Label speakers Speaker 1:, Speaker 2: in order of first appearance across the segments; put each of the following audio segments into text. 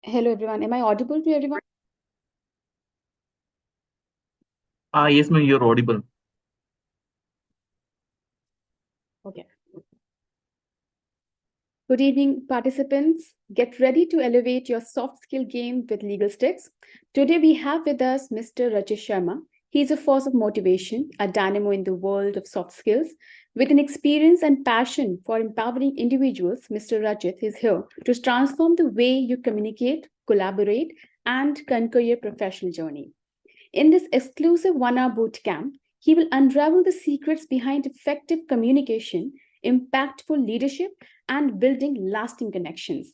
Speaker 1: Hello, everyone. Am I audible to everyone?
Speaker 2: Yes, ma'am, you're audible.
Speaker 1: Okay. Good evening, participants. Get ready to elevate your soft skill game with LegalStix. Today, we have with us Mr. Rachit Sharma. He's a force of motivation, a dynamo in the world of soft skills. With an experience and passion for empowering individuals, Mr. Rachit is here to transform the way you communicate, collaborate, and conquer your professional journey. In this exclusive 1 hour boot camp, he will unravel the secrets behind effective communication, impactful leadership, and building lasting connections.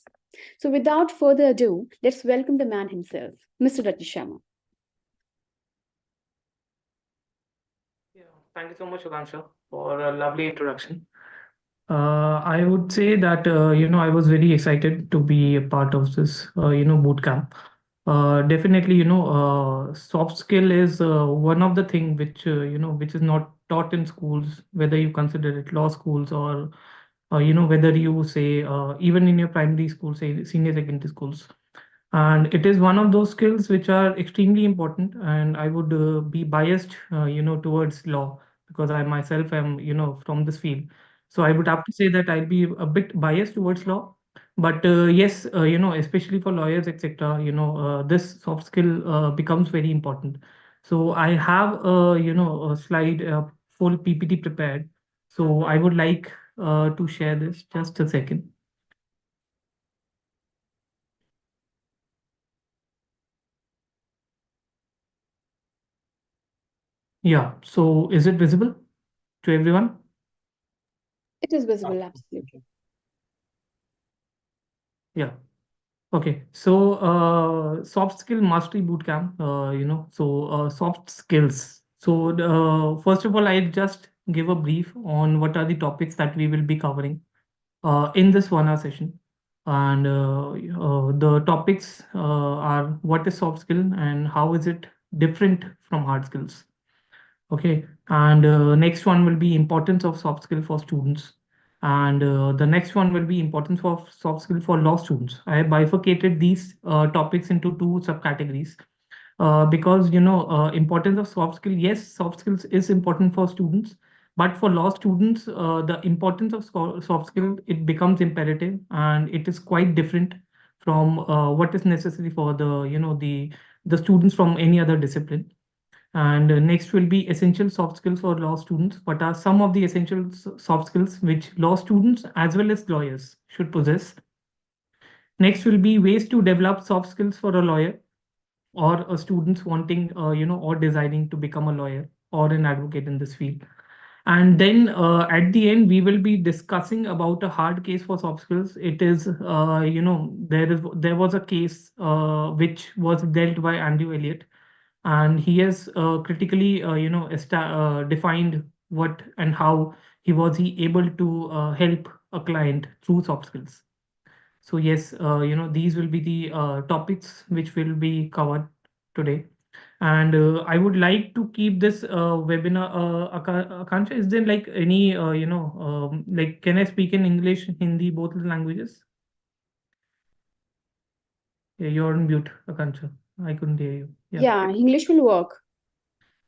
Speaker 1: So, without further ado, let's welcome the man himself, Mr. Ratish Sharma.
Speaker 2: Yeah, thank you so much, Akansha, for a lovely introduction. I would say that I was very excited to be a part of this boot camp. Definitely, soft skill is one of the thing which which is not taught in schools, whether you consider it law schools or whether you say even in your primary school, say senior secondary schools. And it is one of those skills which are extremely important, and I would be biased towards law because I myself am from this field. So I would have to say that I'll be a bit biased towards law, but yes, especially for lawyers, etc., this soft skill becomes very important. So I have a slide, full PPT prepared, so I would like to share this. Just a second. Yeah, so is it visible to everyone?
Speaker 1: It is visible, absolutely.
Speaker 2: Yeah. Okay. So, soft skill mastery bootcamp. Soft skills. So, first of all, I just give a brief on what are the topics that we will be covering in this 1 hour session. And the topics are what is soft skill and how is it different from hard skills. Okay, and next one will be importance of soft skill for students, and the next one will be importance of soft skill for law students. I have bifurcated these topics into two subcategories because importance of soft skill. Yes, soft skills is important for students, but for law students, the importance of soft skill, it becomes imperative, and it is quite different from what is necessary for the students from any other discipline. And next will be essential soft skills for law students. What are some of the essential soft skills which law students as well as lawyers should possess? Next will be ways to develop soft skills for a lawyer or a students wanting, or desiring to become a lawyer or an advocate in this field. And then at the end, we will be discussing about a hard case for soft skills. It is, there was a case which was dealt by Andrew Elliott, and he has critically defined what and how he able to help a client through soft skills. So yes, these will be the topics which will be covered today. And I would like to keep this webinar. Akansha, is there like any like, can I speak in English, Hindi, both the languages? Yeah, you're on mute, Akansha. I couldn't hear you. Yeah.
Speaker 1: Yeah, English will work.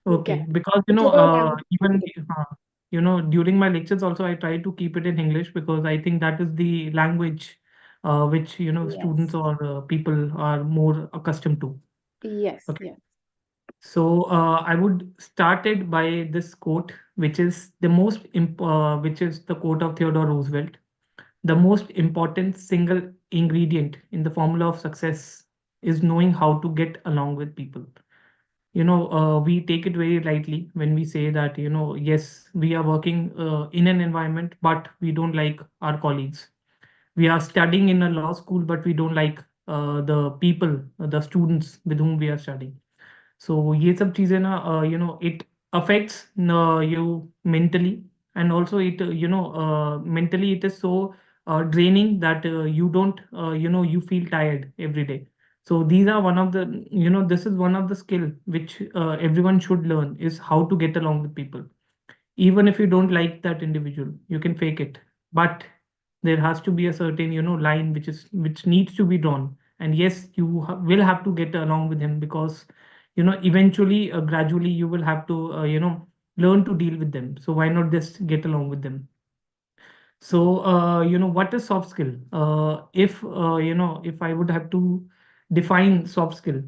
Speaker 1: You can.
Speaker 2: Okay, because
Speaker 1: Whichever language is
Speaker 2: even
Speaker 1: comfortable.
Speaker 2: during my lectures also I try to keep it in English because I think that is the language which students
Speaker 1: Yes.
Speaker 2: or people are more accustomed to.
Speaker 1: Yes.
Speaker 2: Okay,
Speaker 1: Yes.
Speaker 2: so I would start it by this quote, which is which is the quote of Theodore Roosevelt. The most important single ingredient in the formula of success is knowing how to get along with people. We take it very lightly when we say that, yes, we are working in an environment, but we don't like our colleagues. We are studying in a law school, but we don't like the people, the students with whom we are studying. So ये सब चीजें ना, it affects you mentally, and also it mentally it is so draining that you don't you feel tired every day. So these are one of the, this is one of the skill which everyone should learn, is how to get along with people. Even if you don't like that individual, you can fake it, but there has to be a certain line which needs to be drawn, and yes, you will have to get along with him, because eventually, gradually, you will have to learn to deal with them. So why not just get along with them? So, what is soft skill? If I would have to define soft skill,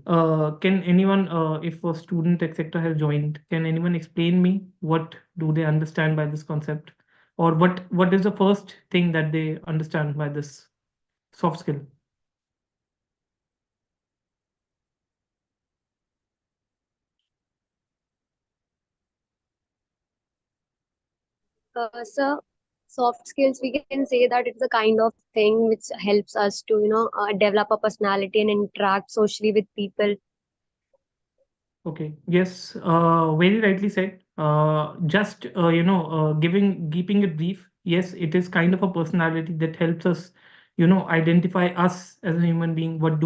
Speaker 2: can anyone, if a student, etc., has joined, can anyone explain me what do they understand by this concept, or what is the first thing that they understand by this soft skill?
Speaker 3: So soft skills, we can say that it's a kind of thing which helps us to develop a personality and interact socially with people.
Speaker 2: Okay. Yes. Very rightly said. Just giving keeping it brief. Yes, it is kind of a personality that helps us, identify us as a human being. What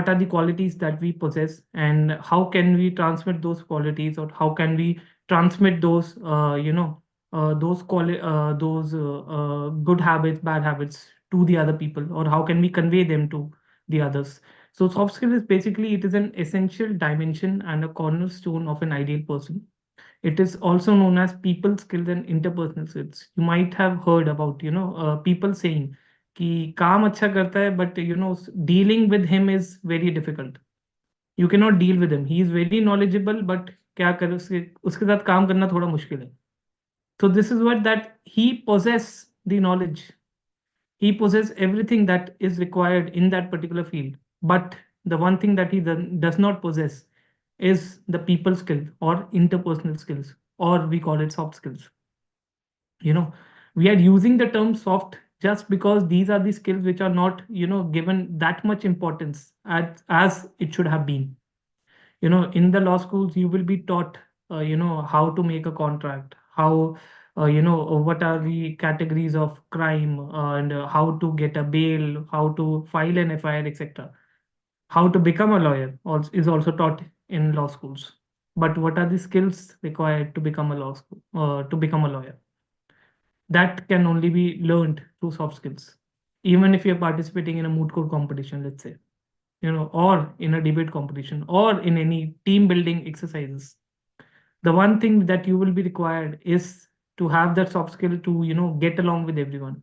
Speaker 2: are the qualities that we possess, and how can we transmit those qualities, or how can we transmit those good habits, bad habits to the other people, or how can we convey them to the others. So soft skill is basically, it is an essential dimension and a cornerstone of an ideal person. It is also known as people skills and interpersonal skills. You might have heard about, people saying कि काम अच्छा करता है, but dealing with him is very difficult. You cannot deal with him. He is very knowledgeable, but क्या करे, उसके उसके साथ काम करना थोड़ा मुश्किल है. So this is what that he possess the knowledge, he possesses everything that is required in that particular field, but the one thing that he does not possess is the people skill or interpersonal skills, or we call it soft skills. you know we are using the term soft just because these are the skills which are not given that much importance as it should have been. In the law schools you will be taught how to make a contract, how what are the categories of crime, and how to get a bail, how to file an FIR, etc. How to become a lawyer also is also taught in law schools. But what are the skills required to become a law school, to become a lawyer? That can only be learned through soft skills. Even if you're participating in a moot court competition, let's say, or in a debate competition, or in any team building exercises, the one thing that you will be required is to have that soft skill to get along with everyone.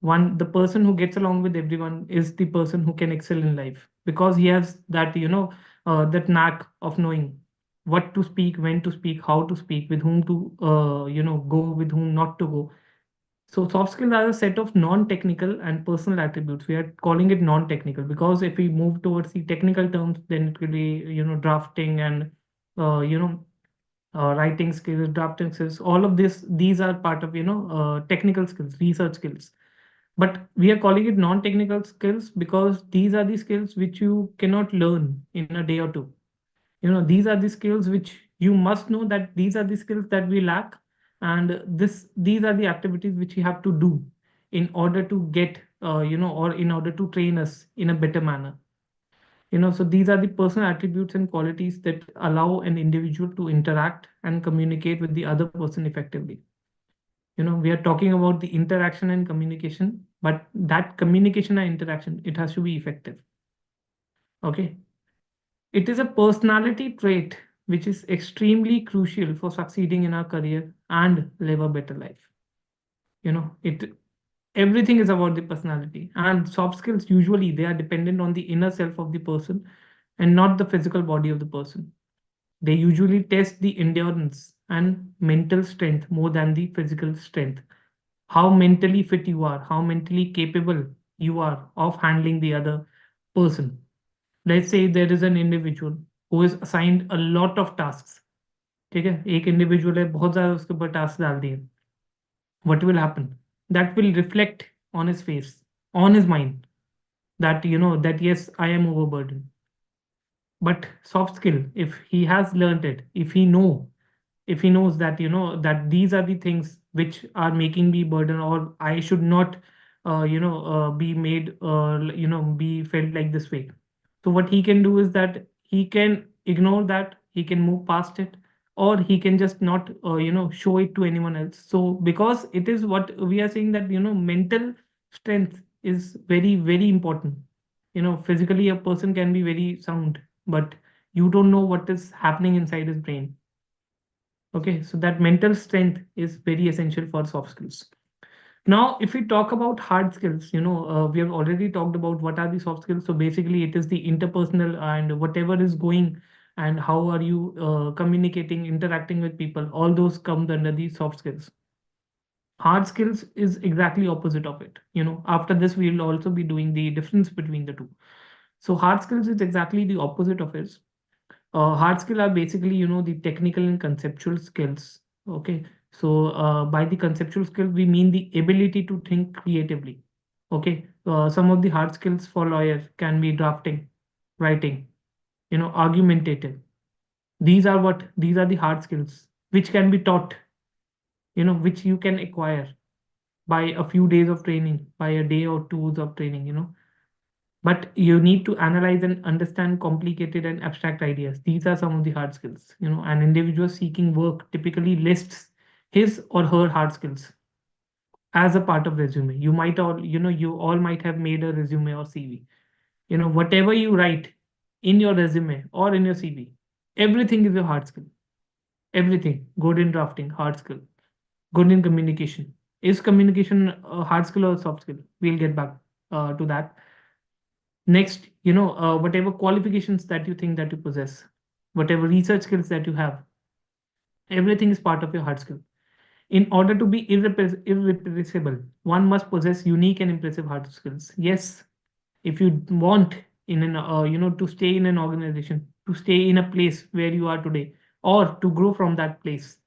Speaker 2: The person who gets along with everyone is the person who can excel in life, because he has that that knack of knowing what to speak, when to speak, how to speak, with whom to go, with whom not to go. So soft skills are a set of non-technical and personal attributes. We are calling it non-technical because if we move towards the technical terms, then it will be drafting and you know writing skills, drafting skills. All of these are part of technical skills, research skills. But we are calling it non-technical skills because these are the skills which you cannot learn in a day or two. These are the skills which you must know, that these are the skills that we lack, and these are the activities which you have to do in order to get or in order to train us in a better manner. So these are the personal attributes and qualities that allow an individual to interact and communicate with the other person effectively. We are talking about the interaction and communication, but that communication and interaction, it has to be effective. Okay. It is a personality trait which is extremely crucial for succeeding in our career and live a better life. It Everything is about the personality, and soft skills usually they are dependent on the inner self of the person and not the physical body of the person. They usually test the endurance and mental strength more than the physical strength. How mentally fit you are, how mentally capable you are of handling the other person. Let's say there is an individual who is assigned a lot of tasks. ठीक है, एक individual है, बहुत ज्यादा उसके ऊपर task डाल दिए. What will happen? That will reflect on his face, on his mind, that that yes, I am overburdened. But soft skill, if he has learned it, if he knows that that these are the things which are making me burden, or I should not be made be felt like this way. So what he can do is that he can ignore that, he can move past it, or he can just not show it to anyone else. So because it is what we are saying, that mental strength is very very important. Physically a person can be very sound, but you don't know what is happening inside his brain. Okay, so that mental strength is very essential for soft skills. Now, if we talk about hard skills, we have already talked about what are the soft skills. So basically, it is the interpersonal and whatever is going and how are you communicating, interacting with people. All those come under the soft skills. Hard skills is exactly opposite of it. After this, we will also be doing the difference between the two. So hard skills is exactly the opposite of it. Hard skill are basically, the technical and conceptual skills. Okay. So by the conceptual skill, we mean the ability to think creatively. Okay. Some of the hard skills for lawyer can be drafting, writing, argumentative. These are the hard skills which can be taught, which you can acquire by a few days of training, by a day or two of training. But you need to analyze and understand complicated and abstract ideas. These are some of the hard skills. An individual seeking work typically lists his or her hard skills as a part of resume. You all might have made a resume or CV. Whatever you write in your resume or in your CV, everything is a hard skill. Everything. Good in drafting, hard skill. Good in communication. Is communication a hard skill or a soft skill? We'll get back to that. Next, whatever qualifications that you think that you possess, whatever research skills that you have, everything is part of your hard skill. In order to be irreplaceable, one must possess unique and impressive hard skills. Yes, if you want in an to stay in an organization, to stay in a place where you are today, or to grow from that place,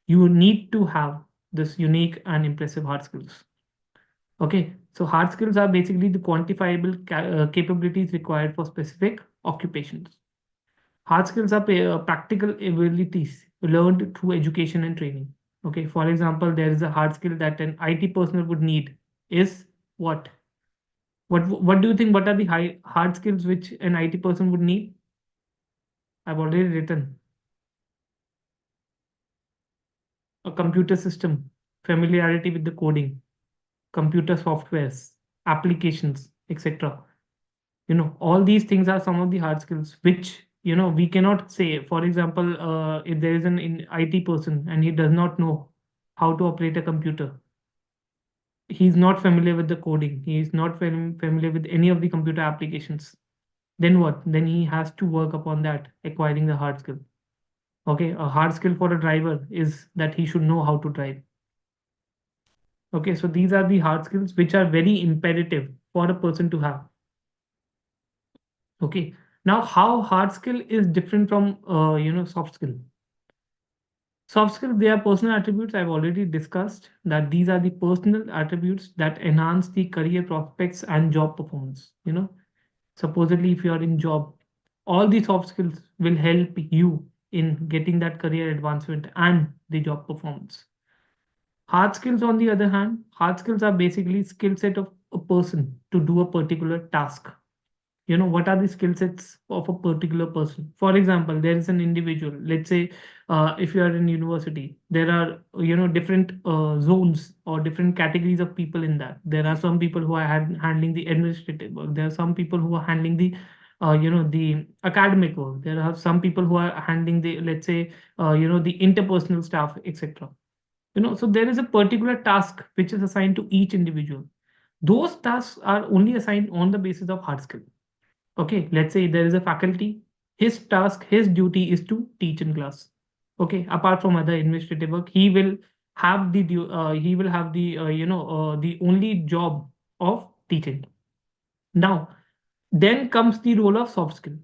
Speaker 2: you need to have this unique and impressive hard skills. Okay, so hard skills are basically the quantifiable capabilities required for specific occupations. Hard skills are practical abilities learned through education and training. Okay, for example, there is a hard skill that an IT personnel would need is what? What do you think? What are the hard skills which an IT person would need? I've already written a computer system, familiarity with the coding, computer softwares, applications, etc. All these things are some of the hard skills which we cannot say. For example, if there is an IT person and he does not know how to operate a computer, he's not familiar with the coding, he is not familiar with any of the computer applications, then what? Then he has to work upon that, acquiring the hard skill. Okay, a hard skill for a driver is that he should know how to drive. Okay, so these are the hard skills which are very imperative for a person to have. Okay. Now, how hard skill is different from soft skill? Soft skills, they are personal attributes. I've already discussed that these are the personal attributes that enhance the career prospects and job performance. Supposedly, if you are in job, all the soft skills will help you in getting that career advancement and the job performance. Hard skills, on the other hand, hard skills are basically skill set of a person to do a particular task. What are the skill sets of a particular person? For example, there is an individual, let's say, if you are in university, there are different zones or different categories of people in that. There are some people who are handling the administrative work, there are some people who are handling the the academic work, there are some people who are handling the, let's say, the interpersonal stuff, etc. So there is a particular task which is assigned to each individual. Those tasks are only assigned on the basis of hard skill. Okay, let's say there is a faculty. His task, his duty is to teach in class. Okay, apart from other administrative work, he will have the only job of teaching. Now, then comes the role of soft skill.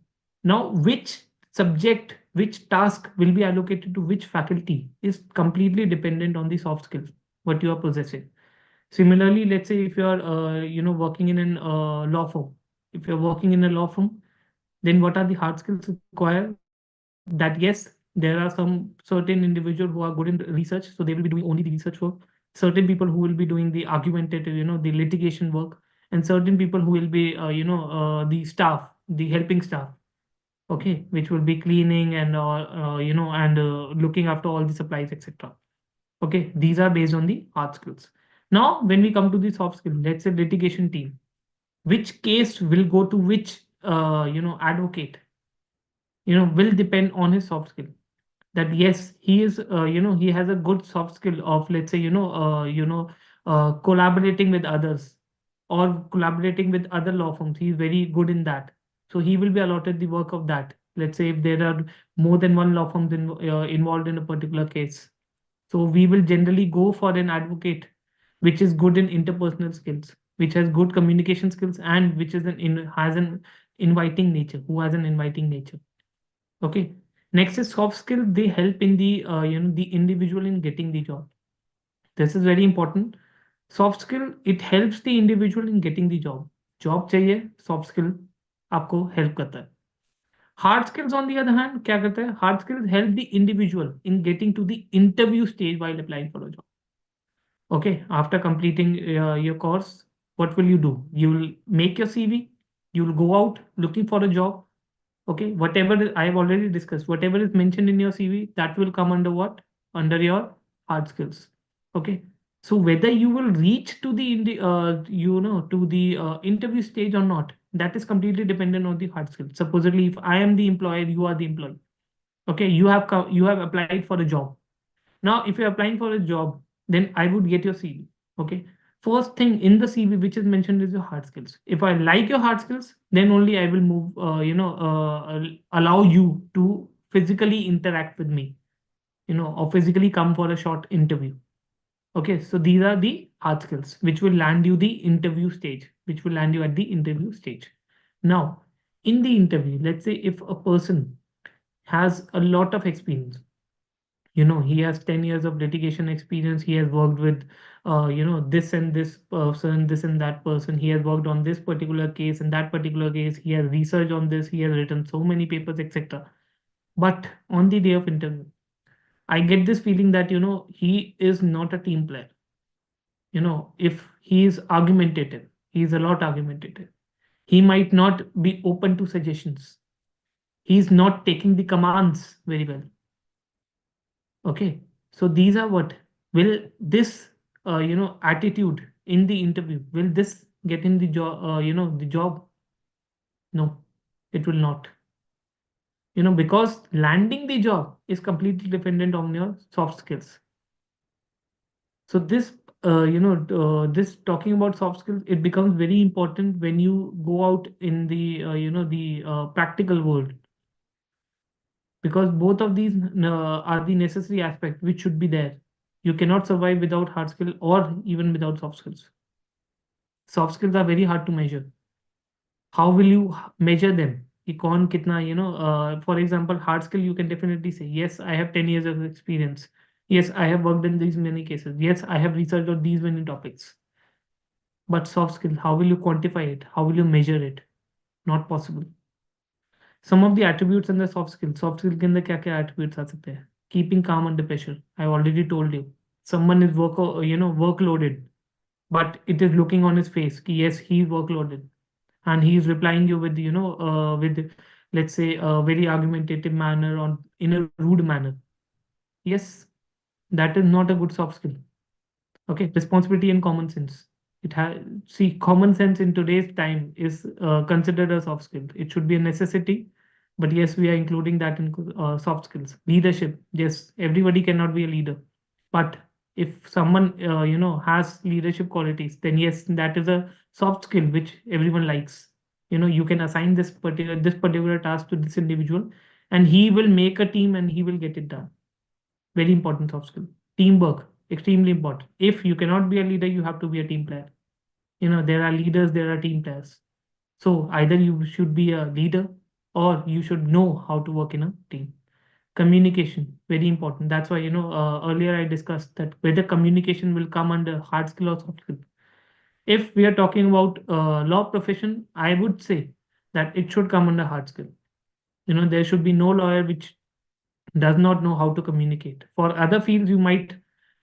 Speaker 2: Now, which subject, which task will be allocated to which faculty is completely dependent on the soft skills what you are possessing. Similarly, let's say if you are working in an law firm, if you're working in a law firm, then what are the hard skills required? That yes, there are some certain individuals who are good in research, so they will be doing only the research work. Certain people who will be doing the argumentative, the litigation work, and certain people who will be the staff, the helping staff. Okay, which will be cleaning and and looking after all the supplies, etc. Okay, these are based on the hard skills. Now, when we come to the soft skill, let's say litigation team. which case will go to which advocate, will depend on his soft skill. That yes, he is, he has a good soft skill of, let's say, collaborating with others or collaborating with other law firms. He's very good in that, so he will be allotted the work of that. Let's say if there are more than one law firms involved in a particular case, so we will generally go for an advocate which is good in interpersonal skills, which has good communication skills, and which is has an inviting nature, who has an inviting nature. Okay. Next is soft skill. They help in the the individual in getting the job. This is very important. Soft skill, it helps the individual in getting the job. Job चाहिए, soft skill आपको help करता है. Hard skills on the other hand क्या करता है? Hard skills help the individual in getting to the interview stage while applying for a job. Okay, after completing your course, what will you do? You will make your CV, you will go out looking for a job. Okay, whatever I have already discussed, whatever is mentioned in your CV, that will come under what? Under your hard skills. Okay, so whether you will reach to to the interview stage or not, that is completely dependent on the hard skills. Supposedly, if I am the employer, you are the employee. Okay, you have applied for a job. Now, if you're applying for a job, then I would get your CV. Okay. First thing in the CV which is mentioned is your hard skills. If I like your hard skills, then only I will move, allow you to physically interact with me, or physically come for a short interview. Okay. So these are the hard skills which will land you the interview stage, which will land you at the interview stage. Now, in the interview, let's say if a person has a lot of experience, he has 10 years of litigation experience, he has worked with this and this person, this and that person, he has worked on this particular case and that particular case, he has researched on this, he has written so many papers, etc. But on the day of interview, I get this feeling that he is not a team player. If he is argumentative, he is a lot argumentative, he might not be open to suggestions, he's not taking the commands very well. Okay, so these are what will this attitude in the interview, will this get in the job, the job? No, it will not. Because landing the job is completely dependent on your soft skills. So this this talking about soft skills, it becomes very important when you go out in the the practical world, because both of these are the necessary aspect which should be there. You cannot survive without hard skill or even without soft skills. Soft skills are very hard to measure. How will you measure them? कि कौन कितना, for example, hard skill, you can definitely say, yes, I have 10 years of experience. Yes, I have worked in these many cases. Yes, I have researched on these many topics. But soft skill, how will you quantify it? How will you measure it? Not possible. Some of the attributes in the soft skill के अंदर क्या क्या attributes आ सकते हैं? Keeping calm under pressure. I already told you. Someone is workloaded, but it is looking on his face कि yes, he is workloaded, and he is replying you with with, let's say, a very argumentative manner, on in a rude manner. Yes, that is not a good soft skill. Okay, responsibility and common sense. It has, see, common sense in today's time is considered a soft skill. It should be a necessity, but yes, we are including that in soft skills. Leadership, yes, everybody cannot be a leader, but if someone has leadership qualities, then yes, that is a soft skill which everyone likes. You can assign this particular task to this individual, and he will make a team and he will get it done. Very important soft skill. Teamwork, extremely important. If you cannot be a leader, you have to be a team player. There are leaders, there are team players. So either you should be a leader or you should know how to work in a team. Communication, very important. That's why, earlier I discussed that whether communication will come under hard skill or soft skill. If we are talking about law profession, I would say that it should come under hard skill. There should be no lawyer which does not know how to communicate. For other fields, you might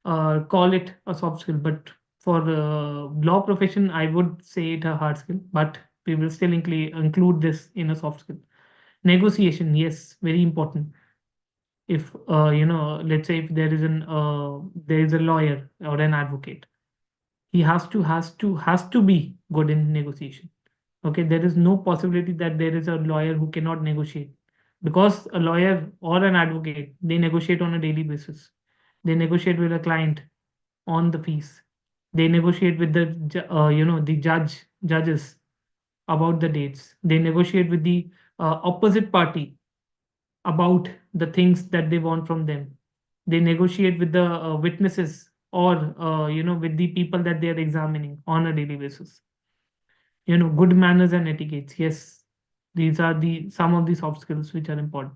Speaker 2: call it a soft skill, but for law profession, I would say it a hard skill, but we will still include this in a soft skill. Negotiation, yes, very important. If let's say if there is a lawyer or an advocate, he has to be good in negotiation. Okay, there is no possibility that there is a lawyer who cannot negotiate, because a lawyer or an advocate, they negotiate on a daily basis. They negotiate with a client on the fees. They negotiate with the the judges about the dates. They negotiate with the opposite party about the things that they want from them. They negotiate with the witnesses, or with the people that they are examining on a daily basis. Good manners and etiquettes, yes, these are the some of the soft skills which are important.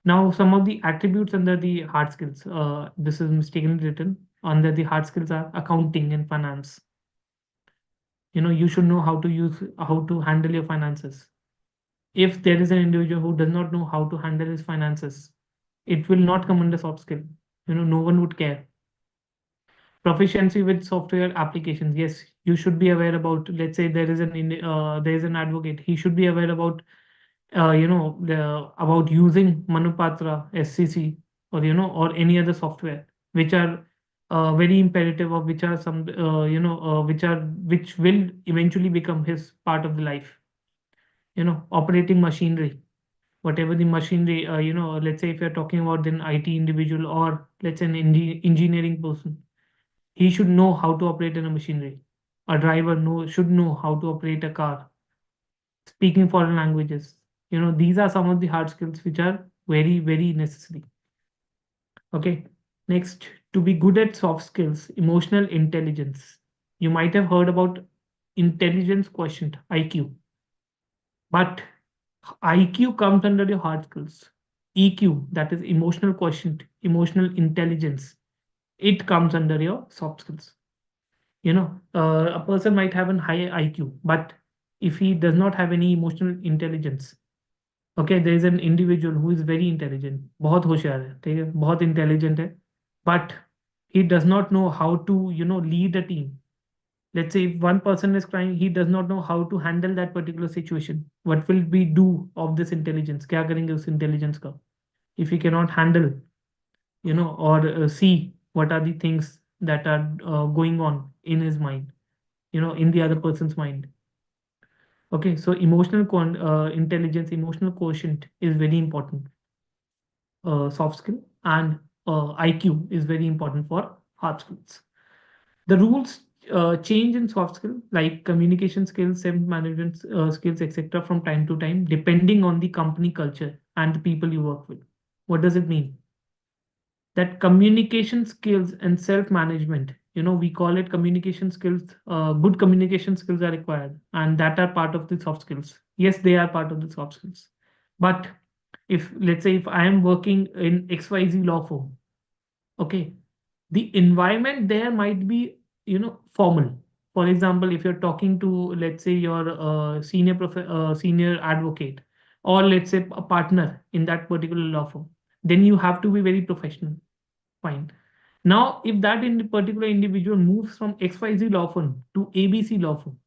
Speaker 2: Now, some of the attributes under the hard skills, this is mistakenly written under the hard skills, are accounting and finance. You should know how to handle your finances. If there is an individual who does not know how to handle his finances, it will not come under soft skill. No one would care. Proficiency with software applications, yes, you should be aware about, let's say there is an advocate, he should be aware about about using manupatra, scc, or or any other software which are very imperative, or which are some which will eventually become his part of the life. Operating machinery, whatever the machinery, let's say if you're talking about an IT individual, or let's say an engineering person, he should know how to operate in a machinery. A driver should know how to operate a car. Speaking foreign languages. These are some of the hard skills which are very, very necessary. Okay. Next, to be good at soft skills, emotional intelligence. You might have heard about intelligence quotient, IQ. But IQ comes under your hard skills. EQ, that is emotional quotient, emotional intelligence, it comes under your soft skills. A person might have a high IQ, but if he does not have any emotional intelligence, okay, there is an individual who is very intelligent, बहुत होशियार है, ठीक है, बहुत intelligent है, but he does not know how to lead a team. Let's say if one person is crying, he does not know how to handle that particular situation. What will we do of this intelligence? क्या करेंगे उस intelligence का? If he cannot handle, or see what are the things that are going on in his mind, in the other person's mind. Okay, so intelligence, emotional quotient is very important, soft skill, and IQ is very important for hard skills. The rules change in soft skill, like communication skills, self-management skills, etc., from time to time, depending on the company culture and the people you work with. What does it mean? That communication skills and self-management, we call it communication skills. Good communication skills are required, and that are part of the soft skills. Yes, they are part of the soft skills. But if, let's say, if I am working in XYZ law firm, okay, the environment there might be formal. For example, if you're talking to, let's say, your senior advocate, or let's say a partner in that particular law firm, then you have to be very professional. Fine. Now, if that particular individual moves from XYZ law firm to ABC law firm,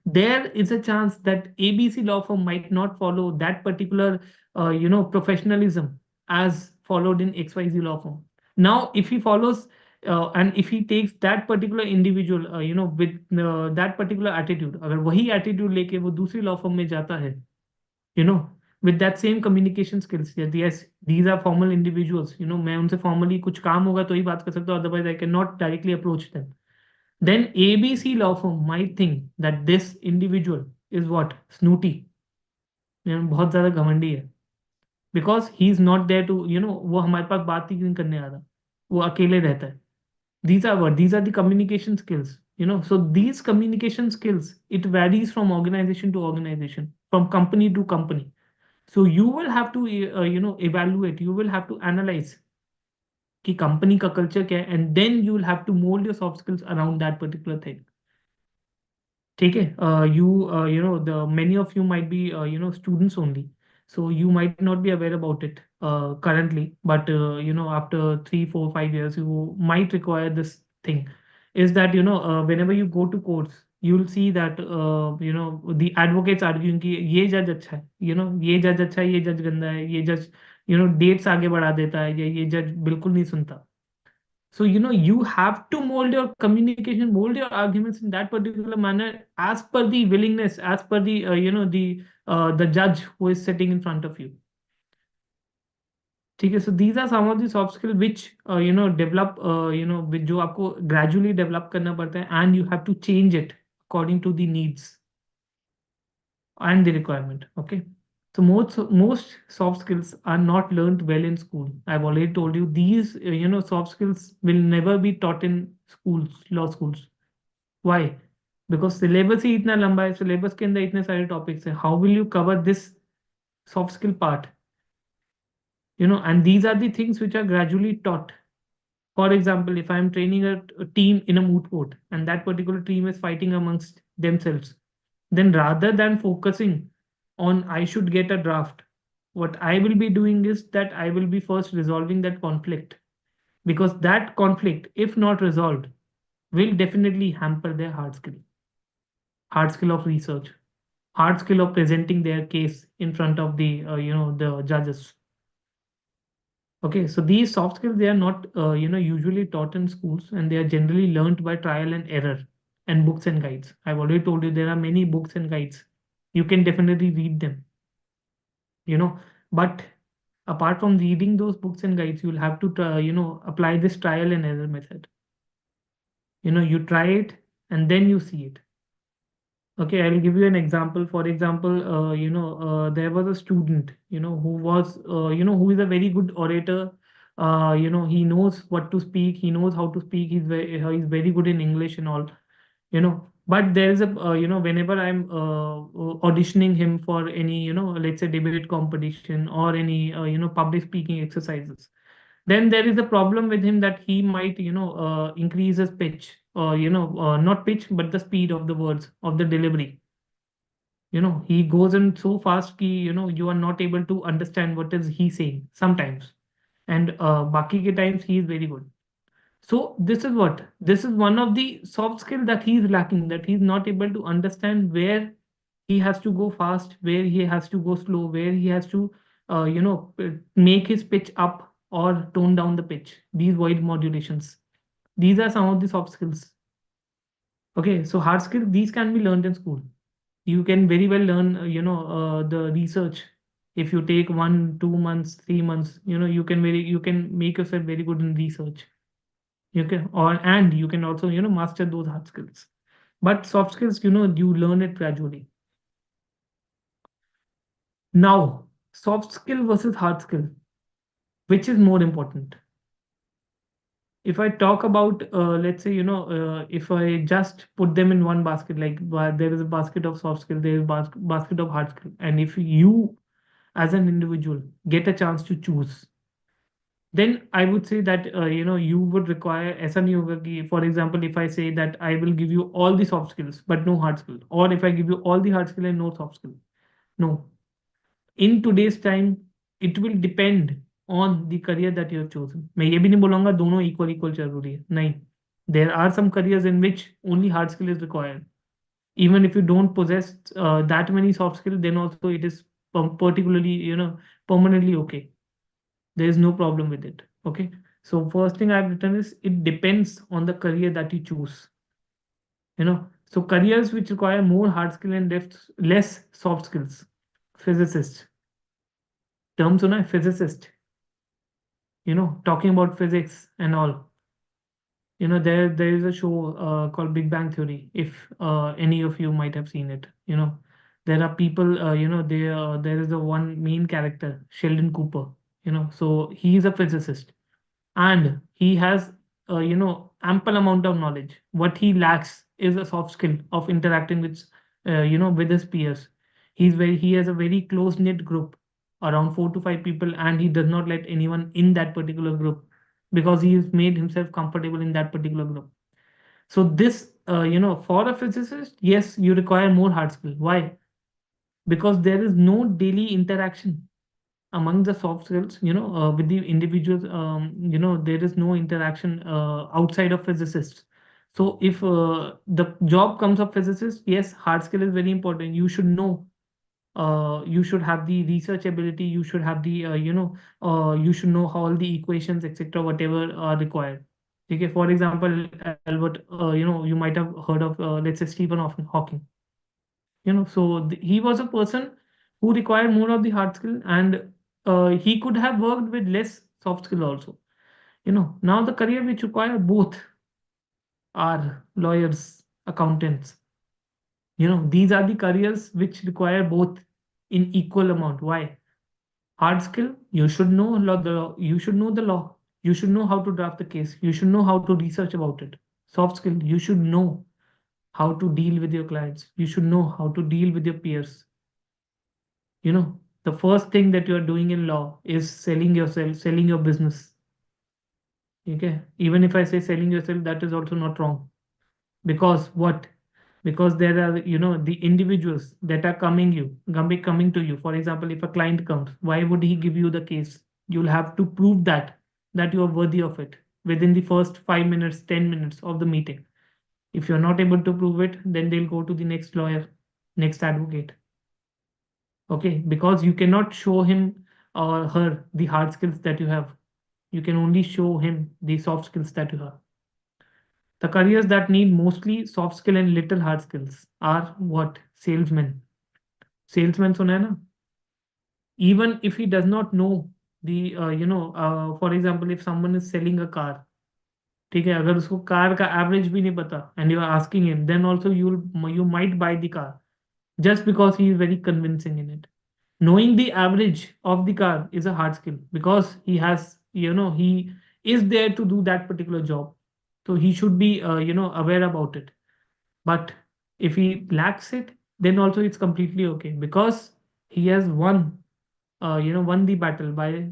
Speaker 2: there is a chance that ABC law firm might not follow that particular professionalism as followed in XYZ law firm. Now, if he follows and if he takes that particular individual with that particular attitude, अगर वही attitude लेके वो दूसरी law firm में जाता है, you know with that same communication skills, yes, these are formal individuals, मैं उनसे formally कुछ काम होगा तो ही बात कर सकता हूँ, otherwise I cannot directly approach them. Then ABC law firm might think that this individual is what? Snooty. बहुत ज्यादा घमंडी है, because he is not there to वो हमारे पास बात ही नहीं करने आ रहा, वो अकेले रहता है. These are the communication skills. So these communication skills, it varies from organization to organization, from company to company. So you will have to evaluate, you will have to analyze कि company का culture क्या है, and then you will have to mold your soft skills around that particular thing. ठीक है. The many of you might be students only, so you might not be aware about it currently, but after 3 4 5 years you might require this thing. Is that whenever you go to courts, you'll see that the advocates arguing कि ये जज अच्छा है, ये जज अच्छा है, ये जज गंदा है, ये जज डेट्स आगे बढ़ा देता है, ये जज बिल्कुल नहीं सुनता. So, you have to mold your communication, mold your arguments in that particular manner as per the willingness, as per the, the judge who is sitting in front of you. ठीक है. So these are some of the soft skills which develop with जो आपको gradually develop करना पड़ता है, and you have to change it according to the needs and the requirement. Okay. So most soft skills are not learned well in school. I've already told you these soft skills will never be taught in schools, law schools. Why? Because syllabus ही इतना लंबा है, syllabus के अंदर इतने सारे topics हैं. How will you cover this soft skill part? And these are the things which are gradually taught. For example, if I'm training a team in a moot court and that particular team is fighting amongst themselves, then rather than focusing on I should get a draft, what I will be doing is that I will be first resolving that conflict, because that conflict, if not resolved, will definitely hamper their hard skill of research, hard skill of presenting their case in front of the the judges. Okay, so these soft skills, they are not usually taught in schools, and they are generally learned by trial and error and books and guides. I've already told you there are many books and guides. You can definitely read them, you know, but apart from reading those books and guides, you'll have to apply this trial and error method. You try it and then you see it. Okay, I'll give you an example. For example, there was a student, who is a very good orator. He knows what to speak. He knows how to speak. He's very good in English and all. But there is a, whenever I'm auditioning him for any, let's say debate competition or any, public speaking exercises, then there is a problem with him that he might increase his pitch, or not pitch but the speed of the words of the delivery. He goes in so fast ki you are not able to understand what is he saying sometimes, and baki ke times he is very good. So this is one of the soft skill that he is lacking, that he's not able to understand where he has to go fast, where he has to go slow, where he has to make his pitch up or tone down the pitch, these void modulations. These are some of the soft skills. Okay, so hard skills, these can be learned in school. You can very well learn the research. If you take 1 2 months 3 months, you can make yourself very good in research. You can, or and you can also master those hard skills. But soft skills, you learn it gradually. Now, soft skill versus hard skill, which is more important? If I talk about, let's say, if I just put them in one basket, like there is a basket of soft skill, there is basket of hard skill, and if you as an individual get a chance to choose, then I would say that you would require ऐसा नहीं होगा कि, for example, if I say that I will give you all the soft skills but no hard skill, or if I give you all the hard skill and no soft skill. No, in today's time it will depend on the career that you have chosen. मैं ये भी नहीं बोलूँगा दोनों equal जरूरी है, नहीं. There are some careers in which only hard skill is required. Even if you don't possess that many soft skills, then also it is particularly permanently okay. There is no problem with it. Okay, so first thing I've written is it depends on the career that you choose. So careers which require more hard skill and less soft skills. Physicist, term suna hai, physicist, talking about physics and all. There is a show called Big Bang Theory, if any of you might have seen it. There are people, there is a one main character, Sheldon Cooper. So he is a physicist, and he has ample amount of knowledge. What he lacks is a soft skill of interacting with with his peers. He has a very close knit group, around 4 to 5 people, and he does not let anyone in that particular group, because he has made himself comfortable in that particular group. So this for a physicist, yes, you require more hard skill. Why? Because there is no daily interaction among the soft skills, with the individuals. There is no interaction outside of physicists. So if the job comes of physicist, yes, hard skill is very important. You should know, you should have the research ability, you should have the you should know how all the equations etc whatever are required. Okay, for example, Albert, you might have heard of, let's say, Stephen Hawking. He was a person who required more of the hard skill, and he could have worked with less soft skill also. Now the career which require both are lawyers, accountants. These are the careers which require both in equal amount. Why? Hard skill, you should know you should know the law, you should know how to draft the case, you should know how to research about it. Soft skill, you should know how to deal with your clients, you should know how to deal with your peers. The first thing that you are doing in law is selling yourself, selling your business. Okay, even if I say selling yourself, that is also not wrong. Because what? Because there are, the individuals that are coming to you. For example, if a client comes, why would he give you the case? You'll have to prove that you are worthy of it within the first 5 minutes, 10 minutes of the meeting. If you're not able to prove it, then they'll go to the next lawyer, next advocate. Okay, because you cannot show him or her the hard skills that you have. You can only show him the soft skills that you have. The careers that need mostly soft skill and little hard skills are what? Salesmen. Salesman suna hai na? Even if he does not know for example, if someone is selling a car, ठीक है, अगर उसको car का average भी नहीं पता and you are asking him, then also you might buy the car just because he is very convincing in it. Knowing the average of the car is a hard skill because he is there to do that particular job. So he should be, aware about it. But if he lacks it, then also it's completely okay because he has won the battle by,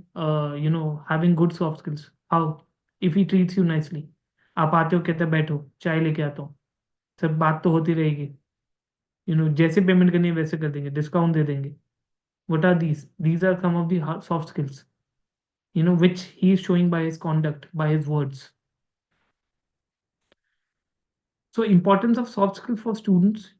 Speaker 2: having good soft skills. How? If he treats you nicely. आप आते हो, कहते बैठो चाय लेके आता हूँ, सब बात तो होती रहेगी, जैसे पेमेंट करनी है वैसे कर देंगे, डिस्काउंट दे देंगे. What are these? These are some of the soft skills, which he is showing by his conduct, by his words. So importance of soft skill for students,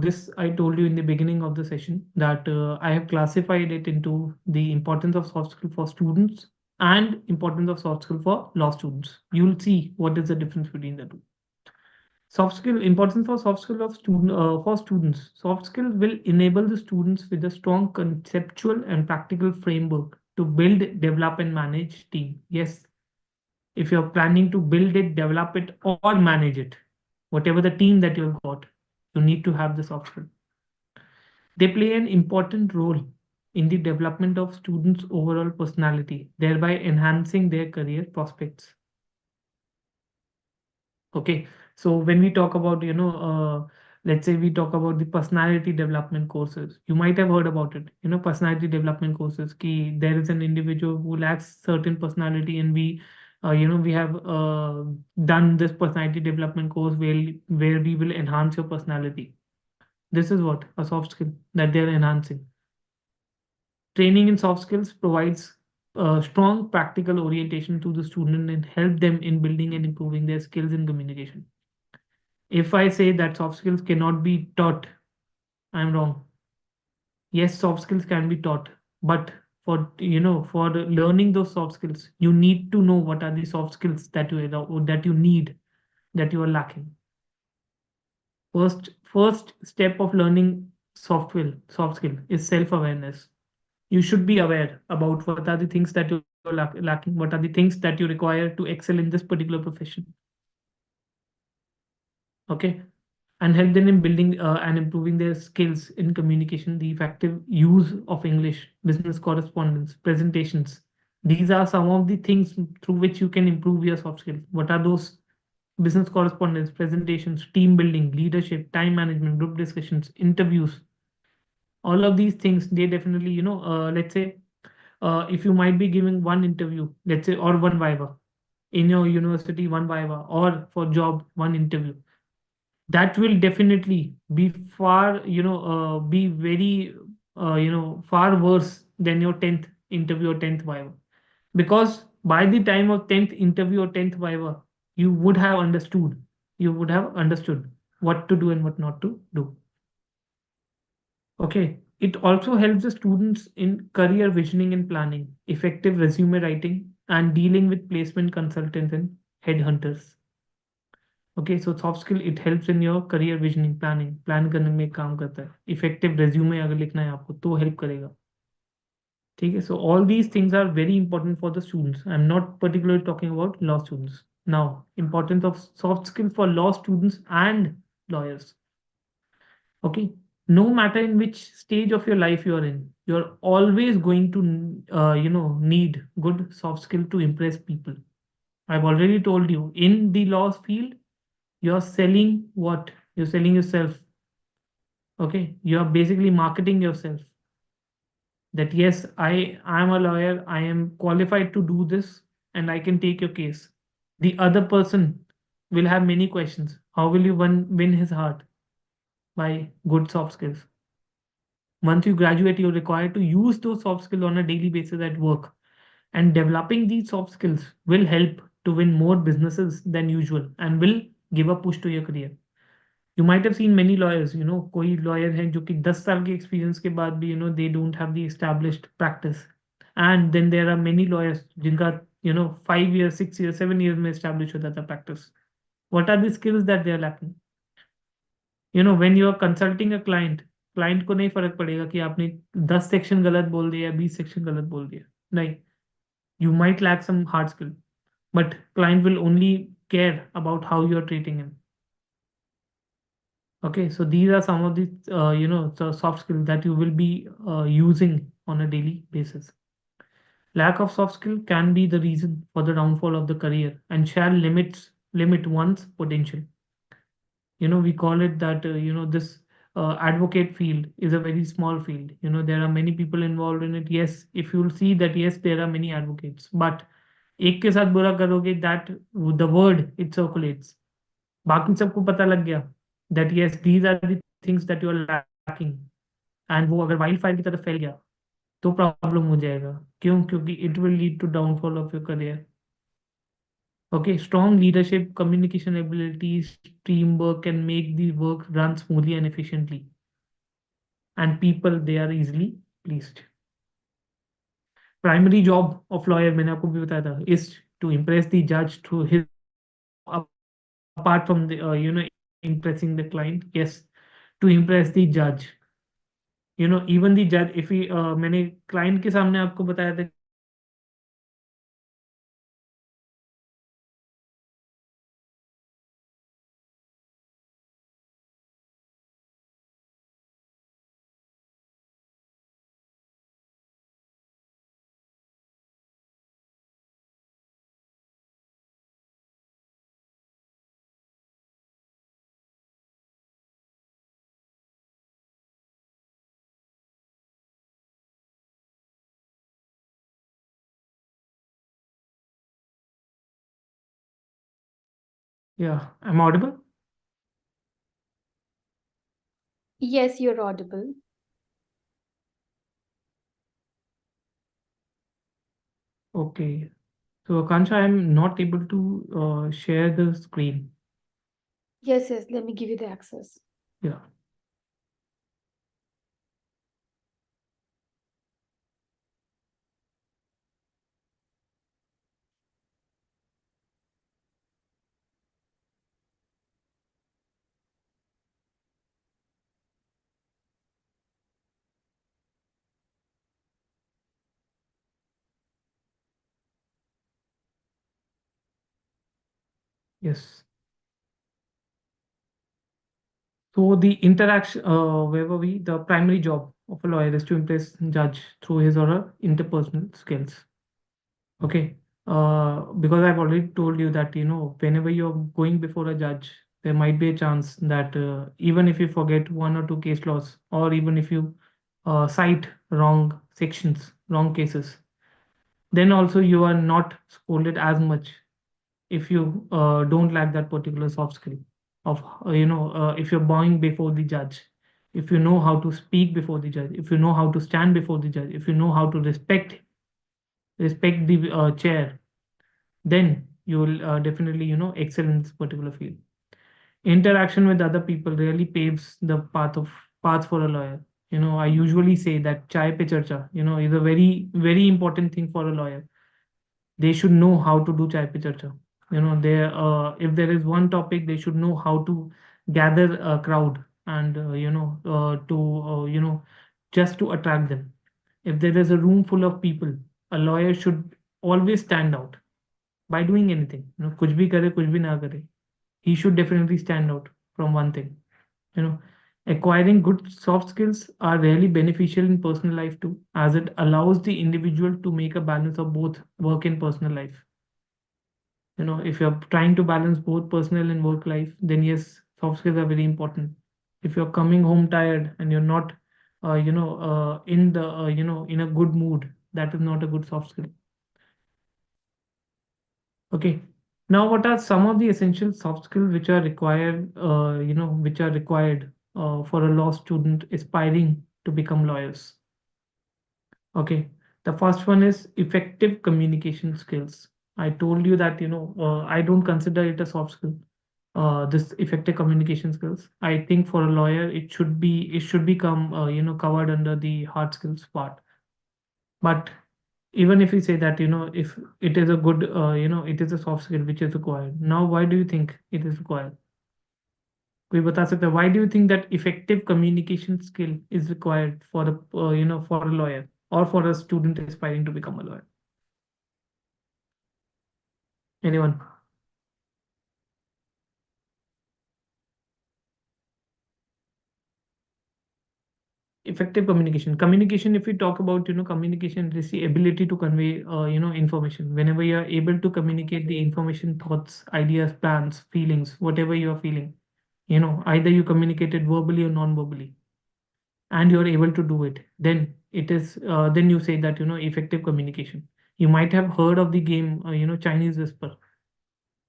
Speaker 2: this I told you in the beginning of the session that I have classified it into the importance of soft skill for students and importance of soft skill for law students. You'll see what is the difference between the two. Soft skill importance for soft skill of student for students. Soft skill will enable the students with a strong conceptual and practical framework to build, develop, and manage team. Yes, if you're planning to build it, develop it, or manage it, whatever the team that you've got, you need to have the soft skill. They play an important role in the development of students' overall personality, thereby enhancing their career prospects. Okay, so when we talk about, let's say we talk about the personality development courses, you might have heard about it. Personality development courses. Ki there is an individual who lacks certain personality, and we have done this personality development course where we will enhance your personality. This is what a soft skill that they are enhancing. Training in soft skills provides strong practical orientation to the student and help them in building and improving their skills in communication. If I say that soft skills cannot be taught, I'm wrong. Yes, soft skills can be taught, but for learning those soft skills, you need to know what are the soft skills that you need, that you are lacking. First step of learning soft skill is self-awareness. You should be aware about what are the things that you're lacking, what are the things that you require to excel in this particular profession. Okay, and help them in building and improving their skills in communication, the effective use of English, business correspondence, presentations. These are some of the things through which you can improve your soft skills. What are those? Business correspondence, presentations, team building, leadership, time management, group discussions, interviews. All of these things, they definitely, let's say, if you might be giving one interview, let's say, or one viva in your university, one viva, or for job, one interview, that will definitely be be very, far worse than your 10th interview or 10th viva. Because by the time of 10th interview or 10th viva, you would have understood what to do and what not to do. Okay. It also helps the students in career visioning and planning, effective resume writing, and dealing with placement consultants and headhunters. Okay, so soft skill, it helps in your career visioning, planning, plan करने में काम करता है. Effective resume अगर लिखना है आपको तो help करेगा. ठीक है, so all these things are very important for the students. I'm not particularly talking about law students. Now, importance of soft skill for law students and lawyers. Okay, no matter in which stage of your life you are in, you're always going to need good soft skill to impress people. I've already told you, in the law field, you're selling what? You're selling yourself. Okay, you're basically marketing yourself. That yes, I am a lawyer, I am qualified to do this, and I can take your case. The other person will have many questions. How will you win his heart? By good soft skills. Once you graduate, you're required to use those soft skills on a daily basis at work. And developing these soft skills will help to win more businesses than usual and will give a push to your career. You might have seen many lawyers, कोई lawyer हैं जो कि 10 साल के experience के बाद भी, they don't have the established practice. And then there are many lawyers जिनका, 5 years, 6 years, 7 years में establish होता था practice. What are the skills that they are lacking? When you are consulting a client को नहीं फर्क पड़ेगा कि आपने 10 सेक्शन गलत बोल दिया, 20 सेक्शन गलत बोल दिया. नहीं, you might lack some hard skill, but client will only care about how you are treating him. Okay, so these are some of the the soft skills that you will be using on a daily basis. Lack of soft skill can be the reason for the downfall of the career and shall limit one's potential. We call it that this advocate field is a very small field. There are many people involved in it. Yes, if you'll see that, yes, there are many advocates, but एक के साथ बुरा करोगे, that the word it circulates, बाकी सबको पता लग गया that yes, these are the things that you are lacking, and वो अगर वाइल्ड फायर की तरफ फैल गया तो प्रॉब्लम हो जाएगा. क्यों? क्योंकि it will lead to downfall of your career. Okay, strong leadership, communication abilities, teamwork can make the work run smoothly and efficiently. And people, they are easily pleased. Primary job of lawyer, मैंने आपको भी बताया था, is to impress the judge through his, apart from the impressing the client. Yes, to impress the judge. Even the judge, if he मैंने client के सामने आपको बताया था Yeah, I'm audible?
Speaker 1: Yes, you're audible.
Speaker 2: Okay. So Akansha, I'm not able to share the screen.
Speaker 1: Yes, let me give you the access.
Speaker 2: Yeah. Yes. So the interaction, where were we? The primary job of a lawyer is to impress judge through his or her interpersonal skills. Okay. Because I've already told you that, whenever you're going before a judge, there might be a chance that even if you forget one or two case laws, or even if you cite wrong sections, wrong cases, then also you are not scolded as much if you don't lack that particular soft skill of if you're bowing before the judge, if you know how to speak before the judge, if you know how to stand before the judge, if you know how to respect the chair, then you will definitely excel in this particular field. Interaction with other people really paves the path for a lawyer. I usually say that chai pe charcha is a very very important thing for a lawyer. They should know how to do chai pe charcha. If there is one topic, they should know how to gather a crowd and just to attract them. If there is a room full of people, a lawyer should always stand out by doing anything. कुछ भी करे कुछ भी ना करे, he should definitely stand out from one thing. you know Acquiring good soft skills are really beneficial in personal life too, as it allows the individual to make a balance of both work and personal life. If you're trying to balance both personal and work life, then yes, soft skills are very important. If you're coming home tired and you're not in the in a good mood, that is not a good soft skill. Okay. Now, what are some of the essential soft skills which are required, for a law student aspiring to become lawyers? Okay. The first one is effective communication skills. I told you that, I don't consider it a soft skill. This effective communication skills. I think for a lawyer, it should become, covered under the hard skills part. But even if we say that, if it is a good, it is a soft skill which is required. Now, why do you think it is required? कोई बता सकता है, why do you think that effective communication skill is required for for a lawyer or for a student aspiring to become a lawyer? Anyone? Effective communication, if we talk about, communication, it is the ability to convey information. Whenever you are able to communicate the information, thoughts, ideas, plans, feelings, whatever you are feeling, either you communicate it verbally or non-verbally, and you're able to do it, then you say that, effective communication. You might have heard of the game, Chinese whisper,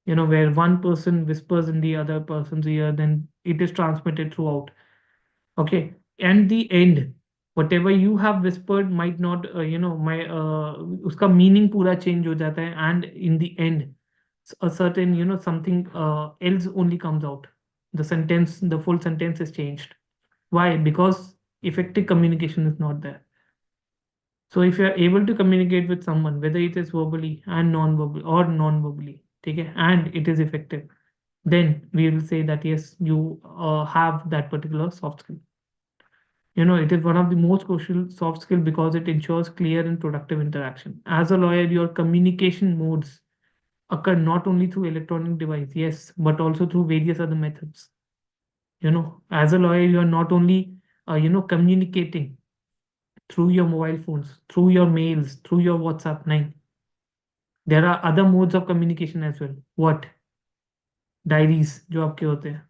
Speaker 2: where one person whispers in the other person's ear, then it is transmitted throughout. Okay. And the end, whatever you have whispered might not, my uska meaning pura change ho jata hai, and in the end a certain, something else only comes out. The full sentence is changed. Why? Because effective communication is not there. So if you are able to communicate with someone, whether it is verbally and non-verbal or non-verbally, okay, and it is effective, then we will say that yes, you have that particular soft skill. It is one of the most crucial soft skill because it ensures clear and productive interaction. As a lawyer, your communication modes occur not only through electronic device, yes, but also through various other methods. As a lawyer, you are not only communicating through your mobile phones, through your mails, through your WhatsApp. Nine. There are other modes of communication as well. What? Diaries जो आपके होते हैं,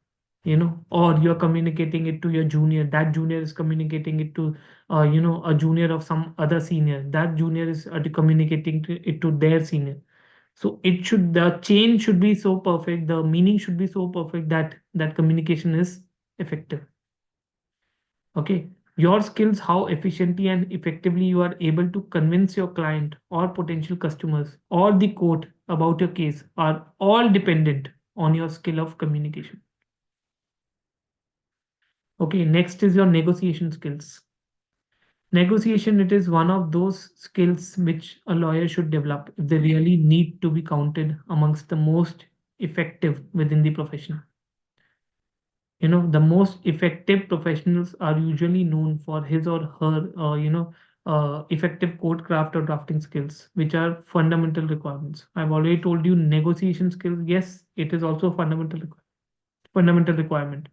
Speaker 2: or you're communicating it to your junior. That junior is communicating it to, a junior of some other senior. That junior is communicating it to their senior. So the chain should be so perfect, the meaning should be so perfect that that communication is effective. Okay. Your skills, how efficiently and effectively you are able to convince your client or potential customers or the court about your case, are all dependent on your skill of communication. Okay, next is your negotiation skills. Negotiation, it is one of those skills which a lawyer should develop if they really need to be counted amongst the most effective within the profession. The most effective professionals are usually known for his or her, effective code craft or drafting skills, which are fundamental requirements. I've already told you negotiation skills. Yes, it is also a fundamental requirement.